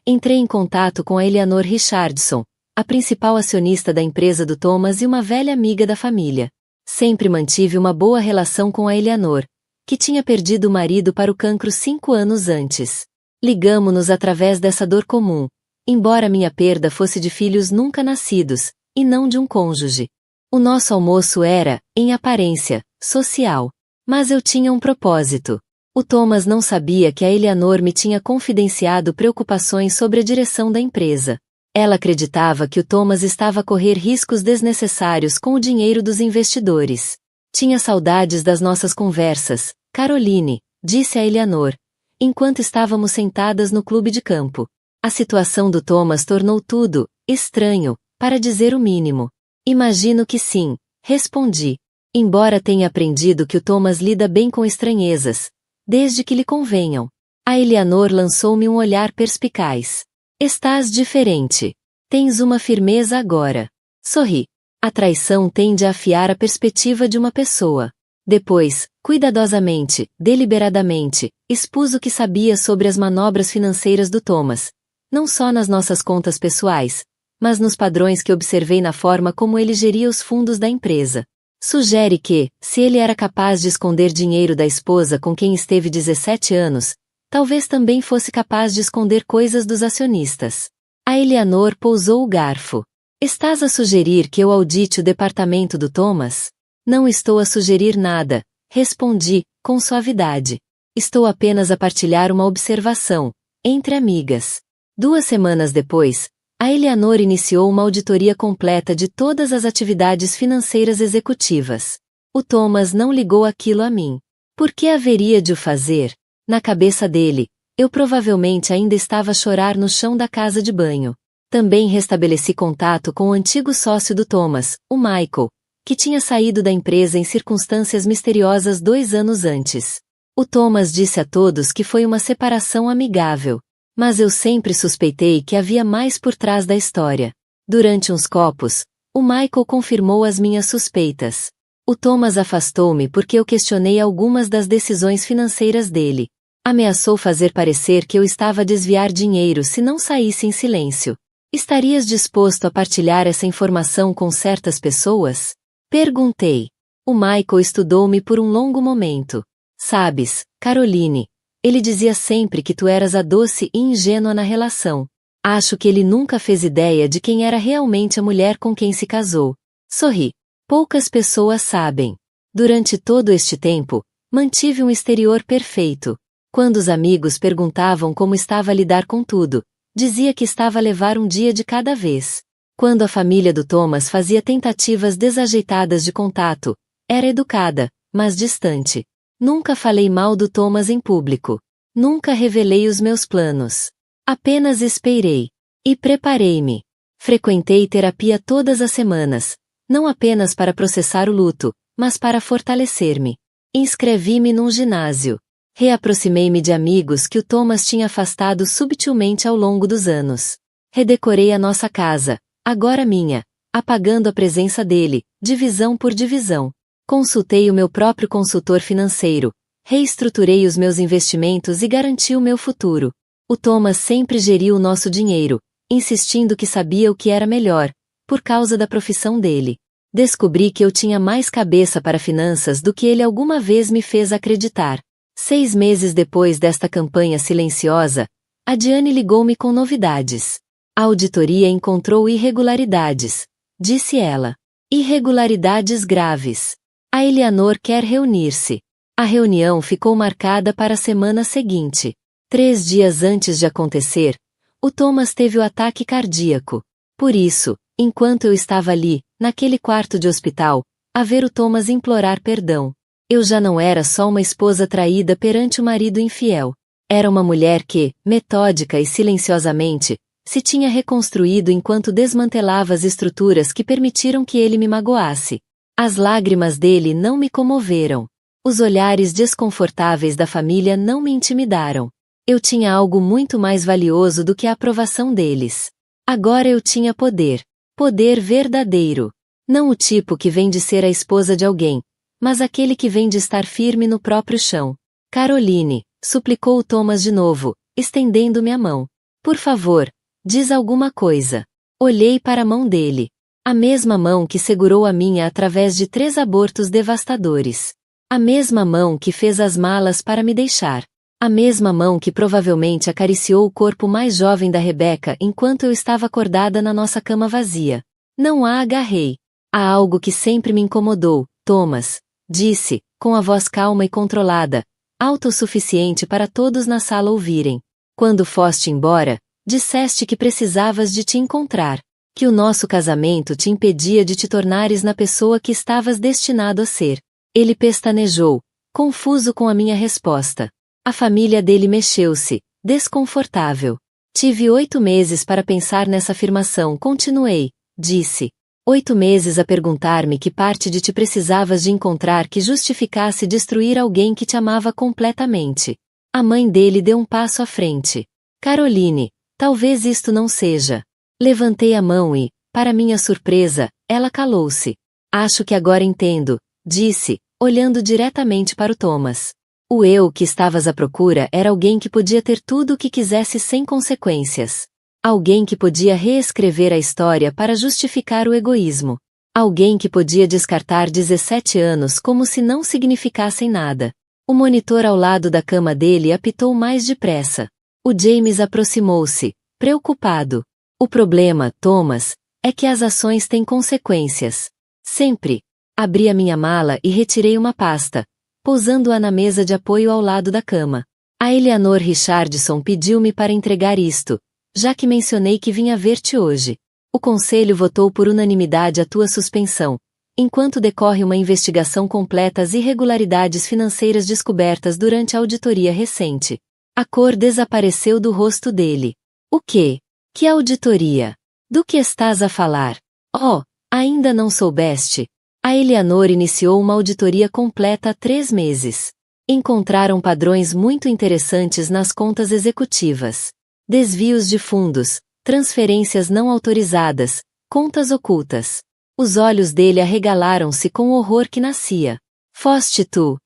Entrei em contato com a Eleanor Richardson, a principal acionista da empresa do Thomas e uma velha amiga da família. Sempre mantive uma boa relação com a Eleanor, que tinha perdido o marido para o cancro 5 anos antes. Ligamo-nos através dessa dor comum, embora minha perda fosse de filhos nunca nascidos, e não de um cônjuge. O nosso almoço era, em aparência, social. Mas eu tinha um propósito. O Thomas não sabia que a Eleanor me tinha confidenciado preocupações sobre a direção da empresa. Ela acreditava que o Thomas estava a correr riscos desnecessários com o dinheiro dos investidores. Tinha saudades das nossas conversas, Caroline, disse a Eleanor, enquanto estávamos sentadas no clube de campo. A situação do Thomas tornou tudo estranho, para dizer o mínimo. Imagino que sim, respondi. Embora tenha aprendido que o Thomas lida bem com estranhezas, desde que lhe convenham. A Eleanor lançou-me um olhar perspicaz. Estás diferente. Tens uma firmeza agora. Sorri. A traição tende a afiar a perspectiva de uma pessoa. Depois, cuidadosamente, deliberadamente, expus o que sabia sobre as manobras financeiras do Thomas, não só nas nossas contas pessoais, mas nos padrões que observei na forma como ele geria os fundos da empresa. Sugere que, se ele era capaz de esconder dinheiro da esposa com quem esteve 17 anos, talvez também fosse capaz de esconder coisas dos acionistas. A Eleanor pousou o garfo. Estás a sugerir que eu audite o departamento do Thomas? Não estou a sugerir nada, respondi, com suavidade. Estou apenas a partilhar uma observação, entre amigas. 2 semanas depois, a Eleanor iniciou uma auditoria completa de todas as atividades financeiras executivas. O Thomas não ligou aquilo a mim. Por que haveria de o fazer? Na cabeça dele, eu provavelmente ainda estava a chorar no chão da casa de banho. Também restabeleci contato com o antigo sócio do Thomas, o Michael, que tinha saído da empresa em circunstâncias misteriosas 2 anos antes. O Thomas disse a todos que foi uma separação amigável. Mas eu sempre suspeitei que havia mais por trás da história. Durante uns copos, o Michael confirmou as minhas suspeitas. O Thomas afastou-me porque eu questionei algumas das decisões financeiras dele. Ameaçou fazer parecer que eu estava a desviar dinheiro se não saísse em silêncio. Estarias disposto a partilhar essa informação com certas pessoas? Perguntei. O Michael estudou-me por um longo momento. Sabes, Caroline, ele dizia sempre que tu eras a doce e ingênua na relação. Acho que ele nunca fez ideia de quem era realmente a mulher com quem se casou. Sorri. Poucas pessoas sabem. Durante todo este tempo, mantive um exterior perfeito. Quando os amigos perguntavam como estava a lidar com tudo, dizia que estava a levar um dia de cada vez. Quando a família do Thomas fazia tentativas desajeitadas de contato, era educada, mas distante. Nunca falei mal do Thomas em público. Nunca revelei os meus planos. Apenas esperei. E preparei-me. Frequentei terapia todas as semanas, não apenas para processar o luto, mas para fortalecer-me. Inscrevi-me num ginásio. Reaproximei-me de amigos que o Thomas tinha afastado subtilmente ao longo dos anos. Redecorei a nossa casa, agora minha, apagando a presença dele, divisão por divisão. Consultei o meu próprio consultor financeiro, reestruturei os meus investimentos e garanti o meu futuro. O Thomas sempre geriu o nosso dinheiro, insistindo que sabia o que era melhor, por causa da profissão dele. Descobri que eu tinha mais cabeça para finanças do que ele alguma vez me fez acreditar. 6 meses depois desta campanha silenciosa, a Diane ligou-me com novidades. A auditoria encontrou irregularidades, disse ela. Irregularidades graves. A Eleanor quer reunir-se. A reunião ficou marcada para a semana seguinte. 3 dias antes de acontecer, o Thomas teve o ataque cardíaco. Por isso, enquanto eu estava ali, naquele quarto de hospital, a ver o Thomas implorar perdão, eu já não era só uma esposa traída perante o marido infiel. Era uma mulher que, metódica e silenciosamente, se tinha reconstruído enquanto desmantelava as estruturas que permitiram que ele me magoasse. As lágrimas dele não me comoveram. Os olhares desconfortáveis da família não me intimidaram. Eu tinha algo muito mais valioso do que a aprovação deles. Agora eu tinha poder. Poder verdadeiro. Não o tipo que vem de ser a esposa de alguém, mas aquele que vem de estar firme no próprio chão. Caroline, suplicou Thomas de novo, estendendo-me a mão. Por favor, diz alguma coisa. Olhei para a mão dele. A mesma mão que segurou a minha através de 3 abortos devastadores. A mesma mão que fez as malas para me deixar. A mesma mão que provavelmente acariciou o corpo mais jovem da Rebecca enquanto eu estava acordada na nossa cama vazia. Não a agarrei. Há algo que sempre me incomodou, Thomas, disse, com a voz calma e controlada, autossuficiente para todos na sala ouvirem. Quando foste embora, disseste que precisavas de te encontrar, que o nosso casamento te impedia de te tornares na pessoa que estavas destinado a ser. Ele pestanejou, confuso com a minha resposta. A família dele mexeu-se, desconfortável. Tive 8 meses para pensar nessa afirmação, continuei, disse. 8 meses a perguntar-me que parte de ti precisavas de encontrar que justificasse destruir alguém que te amava completamente. A mãe dele deu um passo à frente. Caroline, talvez isto não seja. Levantei a mão e, para minha surpresa, ela calou-se. Acho que agora entendo, disse, olhando diretamente para o Thomas. O eu que estavas à procura era alguém que podia ter tudo o que quisesse sem consequências. Alguém que podia reescrever a história para justificar o egoísmo. Alguém que podia descartar 17 anos como se não significassem nada. O monitor ao lado da cama dele apitou mais depressa. O James aproximou-se, preocupado. O problema, Thomas, é que as ações têm consequências. Sempre. Abri a minha mala e retirei uma pasta, pousando-a na mesa de apoio ao lado da cama. A Eleanor Richardson pediu-me para entregar isto, já que mencionei que vinha ver-te hoje. O conselho votou por unanimidade a tua suspensão, enquanto decorre uma investigação completa às irregularidades financeiras descobertas durante a auditoria recente. A cor desapareceu do rosto dele. O quê? Que auditoria? Do que estás a falar? Oh, ainda não soubeste? A Eleanor iniciou uma auditoria completa há 3 meses. Encontraram padrões muito interessantes nas contas executivas. Desvios de fundos, transferências não autorizadas, contas ocultas. Os olhos dele arregalaram-se com o horror que nascia. Foste tu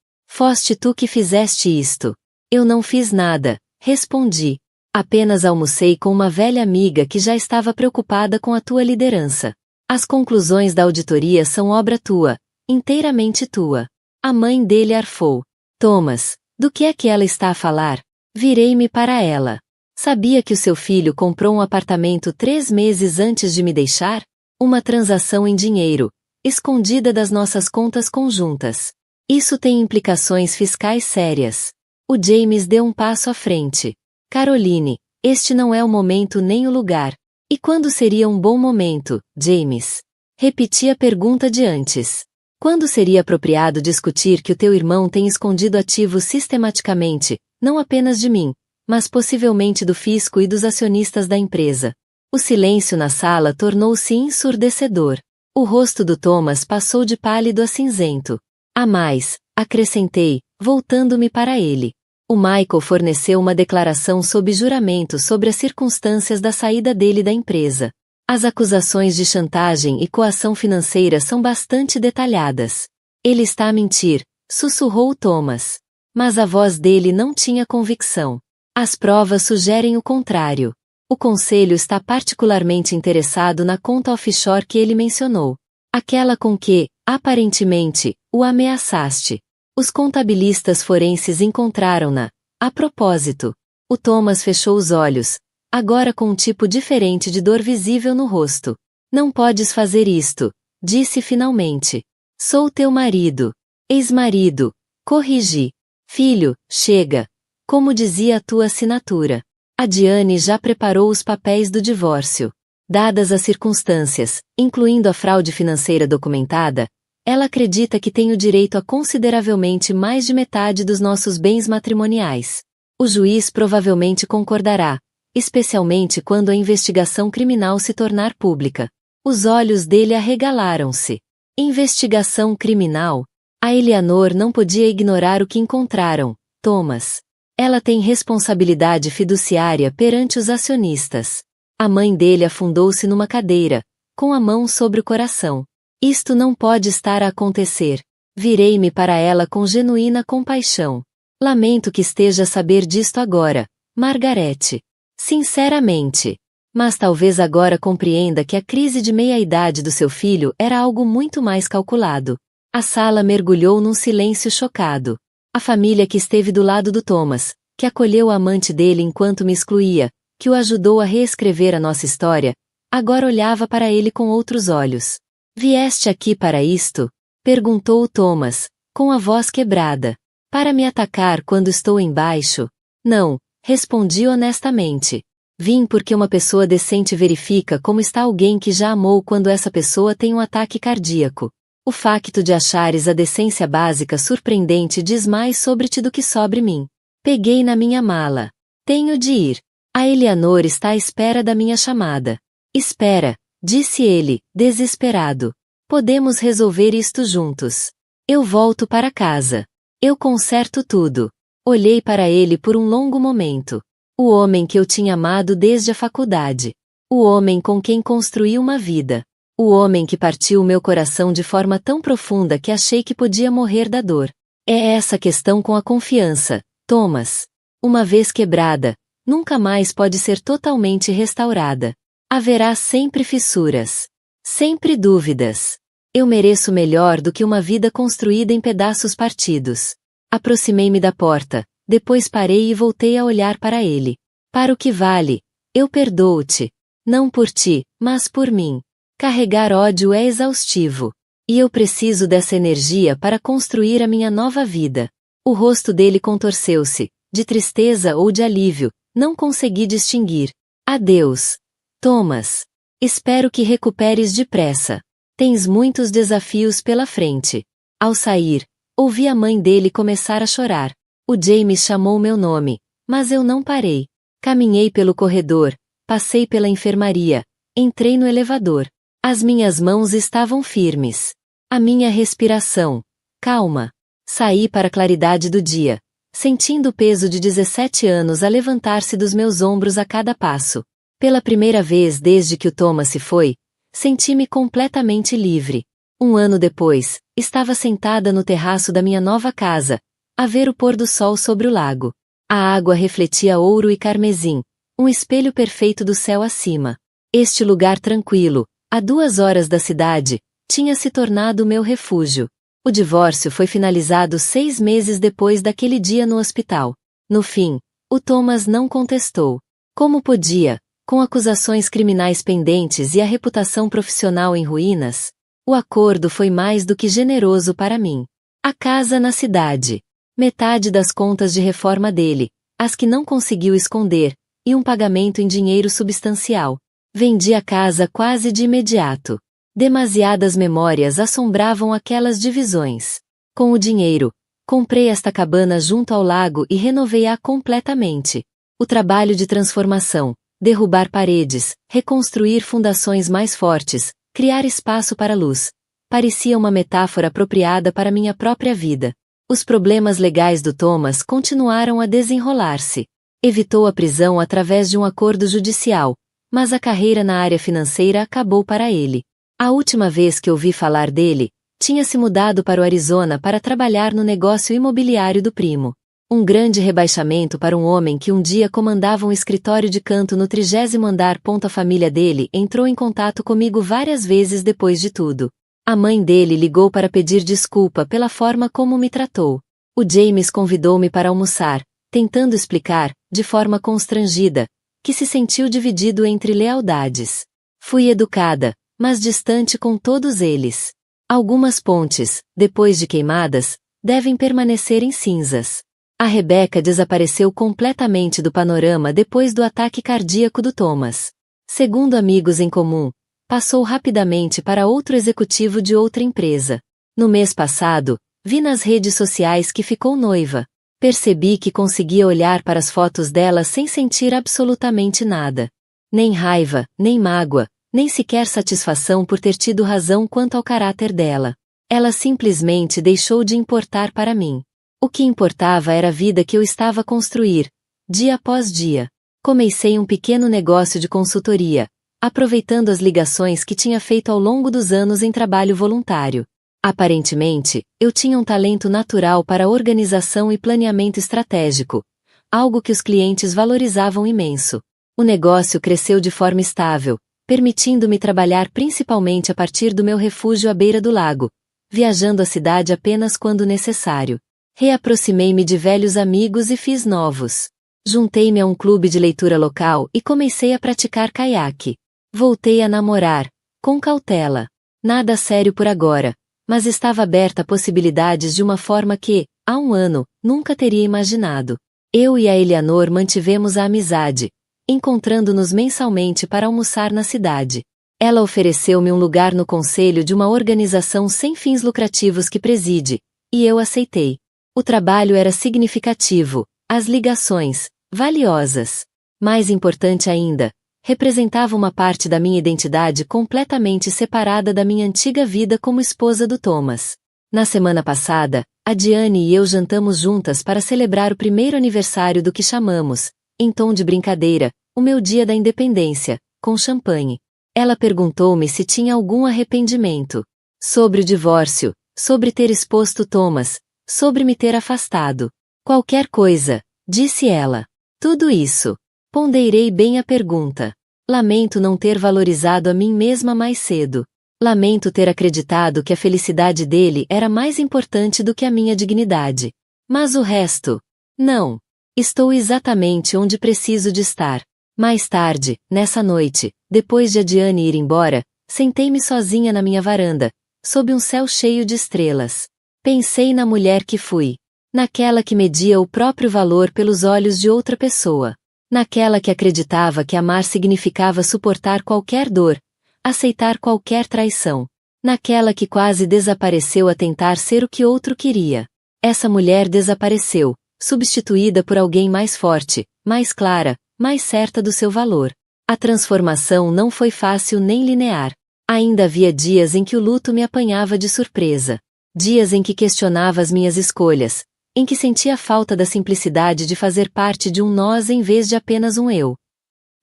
que fizeste isto. Eu não fiz nada, respondi. Apenas almocei com uma velha amiga que já estava preocupada com a tua liderança. As conclusões da auditoria são obra tua, inteiramente tua. A mãe dele arfou. Thomas, do que é que ela está a falar? Virei-me para ela. Sabia que o seu filho comprou um apartamento 3 meses antes de me deixar? Uma transação em dinheiro, escondida das nossas contas conjuntas. Isso tem implicações fiscais sérias. O James deu um passo à frente. Caroline, este não é o momento nem o lugar. E quando seria um bom momento, James? Repeti a pergunta de antes. Quando seria apropriado discutir que o teu irmão tem escondido ativos sistematicamente, não apenas de mim, mas possivelmente do fisco e dos acionistas da empresa? O silêncio na sala tornou-se ensurdecedor. O rosto do Thomas passou de pálido a cinzento. A mais, acrescentei, voltando-me para ele. O Michael forneceu uma declaração sob juramento sobre as circunstâncias da saída dele da empresa. As acusações de chantagem e coação financeira são bastante detalhadas. Ele está a mentir, sussurrou Thomas. Mas a voz dele não tinha convicção. As provas sugerem o contrário. O conselho está particularmente interessado na conta offshore que ele mencionou. Aquela com que, aparentemente, o ameaçaste. Os contabilistas forenses encontraram-na. A propósito. O Thomas fechou os olhos, agora com um tipo diferente de dor visível no rosto. Não podes fazer isto, disse finalmente. Sou teu marido. Ex-marido. Corrigi. Filho, chega. Como dizia a tua assinatura. A Diane já preparou os papéis do divórcio. Dadas as circunstâncias, incluindo a fraude financeira documentada, ela acredita que tem o direito a consideravelmente mais de metade dos nossos bens matrimoniais. O juiz provavelmente concordará, especialmente quando a investigação criminal se tornar pública. Os olhos dele arregalaram-se. Investigação criminal? A Eleanor não podia ignorar o que encontraram, Thomas. Ela tem responsabilidade fiduciária perante os acionistas. A mãe dele afundou-se numa cadeira, com a mão sobre o coração. Isto não pode estar a acontecer. Virei-me para ela com genuína compaixão. Lamento que esteja a saber disto agora, Margarete. Sinceramente. Mas talvez agora compreenda que a crise de meia-idade do seu filho era algo muito mais calculado. A sala mergulhou num silêncio chocado. A família que esteve do lado do Thomas, que acolheu o amante dele enquanto me excluía, que o ajudou a reescrever a nossa história, agora olhava para ele com outros olhos. Vieste aqui para isto? Perguntou o Thomas, com a voz quebrada. Para me atacar quando estou embaixo? Não, respondi honestamente. Vim porque uma pessoa decente verifica como está alguém que já amou quando essa pessoa tem um ataque cardíaco. O facto de achares a decência básica surpreendente diz mais sobre-te do que sobre mim. Peguei na minha mala. Tenho de ir. A Eleanor está à espera da minha chamada. Espera, disse ele, desesperado. Podemos resolver isto juntos. Eu volto para casa. Eu conserto tudo. Olhei para ele por um longo momento. O homem que eu tinha amado desde a faculdade. O homem com quem construí uma vida. O homem que partiu meu coração de forma tão profunda que achei que podia morrer da dor. É essa questão com a confiança, Thomas. Uma vez quebrada, nunca mais pode ser totalmente restaurada. Haverá sempre fissuras. Sempre dúvidas. Eu mereço melhor do que uma vida construída em pedaços partidos. Aproximei-me da porta, depois parei e voltei a olhar para ele. Para o que vale, eu perdoo-te. Não por ti, mas por mim. Carregar ódio é exaustivo. E eu preciso dessa energia para construir a minha nova vida. O rosto dele contorceu-se, de tristeza ou de alívio, não consegui distinguir. Adeus, Thomas. Espero que recuperes depressa. Tens muitos desafios pela frente. Ao sair, ouvi a mãe dele começar a chorar. O James chamou meu nome, mas eu não parei. Caminhei pelo corredor, passei pela enfermaria, entrei no elevador. As minhas mãos estavam firmes. A minha respiração, calma. Saí para a claridade do dia, sentindo o peso de 17 anos a levantar-se dos meus ombros a cada passo. Pela primeira vez desde que o Thomas se foi, senti-me completamente livre. Um ano depois, estava sentada no terraço da minha nova casa, a ver o pôr do sol sobre o lago. A água refletia ouro e carmesim, um espelho perfeito do céu acima. Este lugar tranquilo, a 2 horas da cidade, tinha se tornado o meu refúgio. O divórcio foi finalizado 6 meses depois daquele dia no hospital. No fim, o Thomas não contestou. Como podia, com acusações criminais pendentes e a reputação profissional em ruínas? O acordo foi mais do que generoso para mim. A casa na cidade. Metade das contas de reforma dele, as que não conseguiu esconder, e um pagamento em dinheiro substancial. Vendi a casa quase de imediato. Demasiadas memórias assombravam aquelas divisões. Com o dinheiro, comprei esta cabana junto ao lago e renovei-a completamente. O trabalho de transformação, derrubar paredes, reconstruir fundações mais fortes, criar espaço para a luz, parecia uma metáfora apropriada para minha própria vida. Os problemas legais do Thomas continuaram a desenrolar-se. Evitou a prisão através de um acordo judicial, mas a carreira na área financeira acabou para ele. A última vez que ouvi falar dele, tinha se mudado para o Arizona para trabalhar no negócio imobiliário do primo. Um grande rebaixamento para um homem que um dia comandava um escritório de canto no 30º andar. A família dele entrou em contato comigo várias vezes depois de tudo. A mãe dele ligou para pedir desculpa pela forma como me tratou. O James convidou-me para almoçar, tentando explicar, de forma constrangida, que se sentiu dividido entre lealdades. Fui educada, mas distante com todos eles. Algumas pontes, depois de queimadas, devem permanecer em cinzas. A Rebecca desapareceu completamente do panorama depois do ataque cardíaco do Thomas. Segundo amigos em comum, passou rapidamente para outro executivo de outra empresa. No mês passado, vi nas redes sociais que ficou noiva. Percebi que conseguia olhar para as fotos dela sem sentir absolutamente nada. Nem raiva, nem mágoa, nem sequer satisfação por ter tido razão quanto ao caráter dela. Ela simplesmente deixou de importar para mim. O que importava era a vida que eu estava a construir, dia após dia. Comecei um pequeno negócio de consultoria, aproveitando as ligações que tinha feito ao longo dos anos em trabalho voluntário. Aparentemente, eu tinha um talento natural para organização e planeamento estratégico, algo que os clientes valorizavam imenso. O negócio cresceu de forma estável, permitindo-me trabalhar principalmente a partir do meu refúgio à beira do lago, viajando a cidade apenas quando necessário. Reaproximei-me de velhos amigos e fiz novos. Juntei-me a um clube de leitura local e comecei a praticar caiaque. Voltei a namorar, com cautela. Nada sério por agora, mas estava aberta a possibilidades de uma forma que, há um ano, nunca teria imaginado. Eu e a Eleanor mantivemos a amizade, encontrando-nos mensalmente para almoçar na cidade. Ela ofereceu-me um lugar no conselho de uma organização sem fins lucrativos que preside, e eu aceitei. O trabalho era significativo, as ligações, valiosas. Mais importante ainda, representava uma parte da minha identidade completamente separada da minha antiga vida como esposa do Thomas. Na semana passada, a Diane e eu jantamos juntas para celebrar o primeiro aniversário do que chamamos, em tom de brincadeira, o meu dia da independência, com champanhe. Ela perguntou-me se tinha algum arrependimento. Sobre o divórcio, sobre ter exposto Thomas, sobre me ter afastado. Qualquer coisa, disse ela. Tudo isso. Ponderei bem a pergunta. Lamento não ter valorizado a mim mesma mais cedo. Lamento ter acreditado que a felicidade dele era mais importante do que a minha dignidade. Mas o resto? Não. Estou exatamente onde preciso de estar. Mais tarde, nessa noite, depois de a Diane ir embora, sentei-me sozinha na minha varanda, sob um céu cheio de estrelas. Pensei na mulher que fui. Naquela que media o próprio valor pelos olhos de outra pessoa. Naquela que acreditava que amar significava suportar qualquer dor, aceitar qualquer traição. Naquela que quase desapareceu a tentar ser o que outro queria. Essa mulher desapareceu, substituída por alguém mais forte, mais clara, mais certa do seu valor. A transformação não foi fácil nem linear. Ainda havia dias em que o luto me apanhava de surpresa. Dias em que questionava as minhas escolhas, em que sentia falta da simplicidade de fazer parte de um nós em vez de apenas um eu.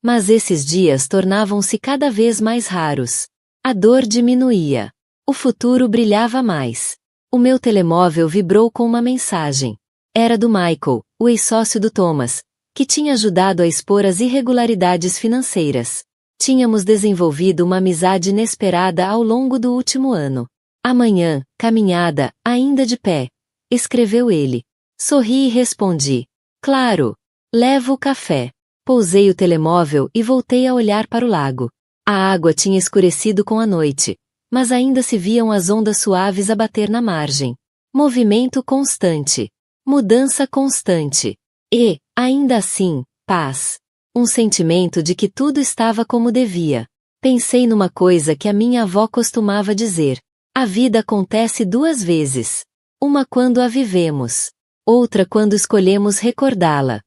Mas esses dias tornavam-se cada vez mais raros. A dor diminuía. O futuro brilhava mais. O meu telemóvel vibrou com uma mensagem. Era do Michael, o ex-sócio do Thomas, que tinha ajudado a expor as irregularidades financeiras. Tínhamos desenvolvido uma amizade inesperada ao longo do último ano. Amanhã, caminhada, ainda de pé, escreveu ele. Sorri e respondi. Claro. Levo o café. Pousei o telemóvel e voltei a olhar para o lago. A água tinha escurecido com a noite, mas ainda se viam as ondas suaves a bater na margem. Movimento constante. Mudança constante. E, ainda assim, paz. Um sentimento de que tudo estava como devia. Pensei numa coisa que a minha avó costumava dizer. A vida acontece duas vezes. Uma quando a vivemos. Outra quando escolhemos recordá-la.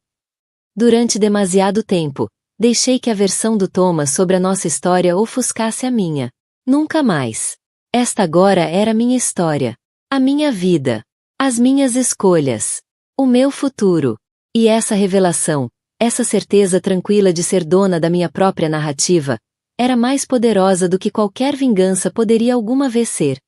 Durante demasiado tempo, deixei que a versão do Thomas sobre a nossa história ofuscasse a minha. Nunca mais. Esta agora era minha história. A minha vida. As minhas escolhas. O meu futuro. E essa revelação, essa certeza tranquila de ser dona da minha própria narrativa, era mais poderosa do que qualquer vingança poderia alguma vez ser.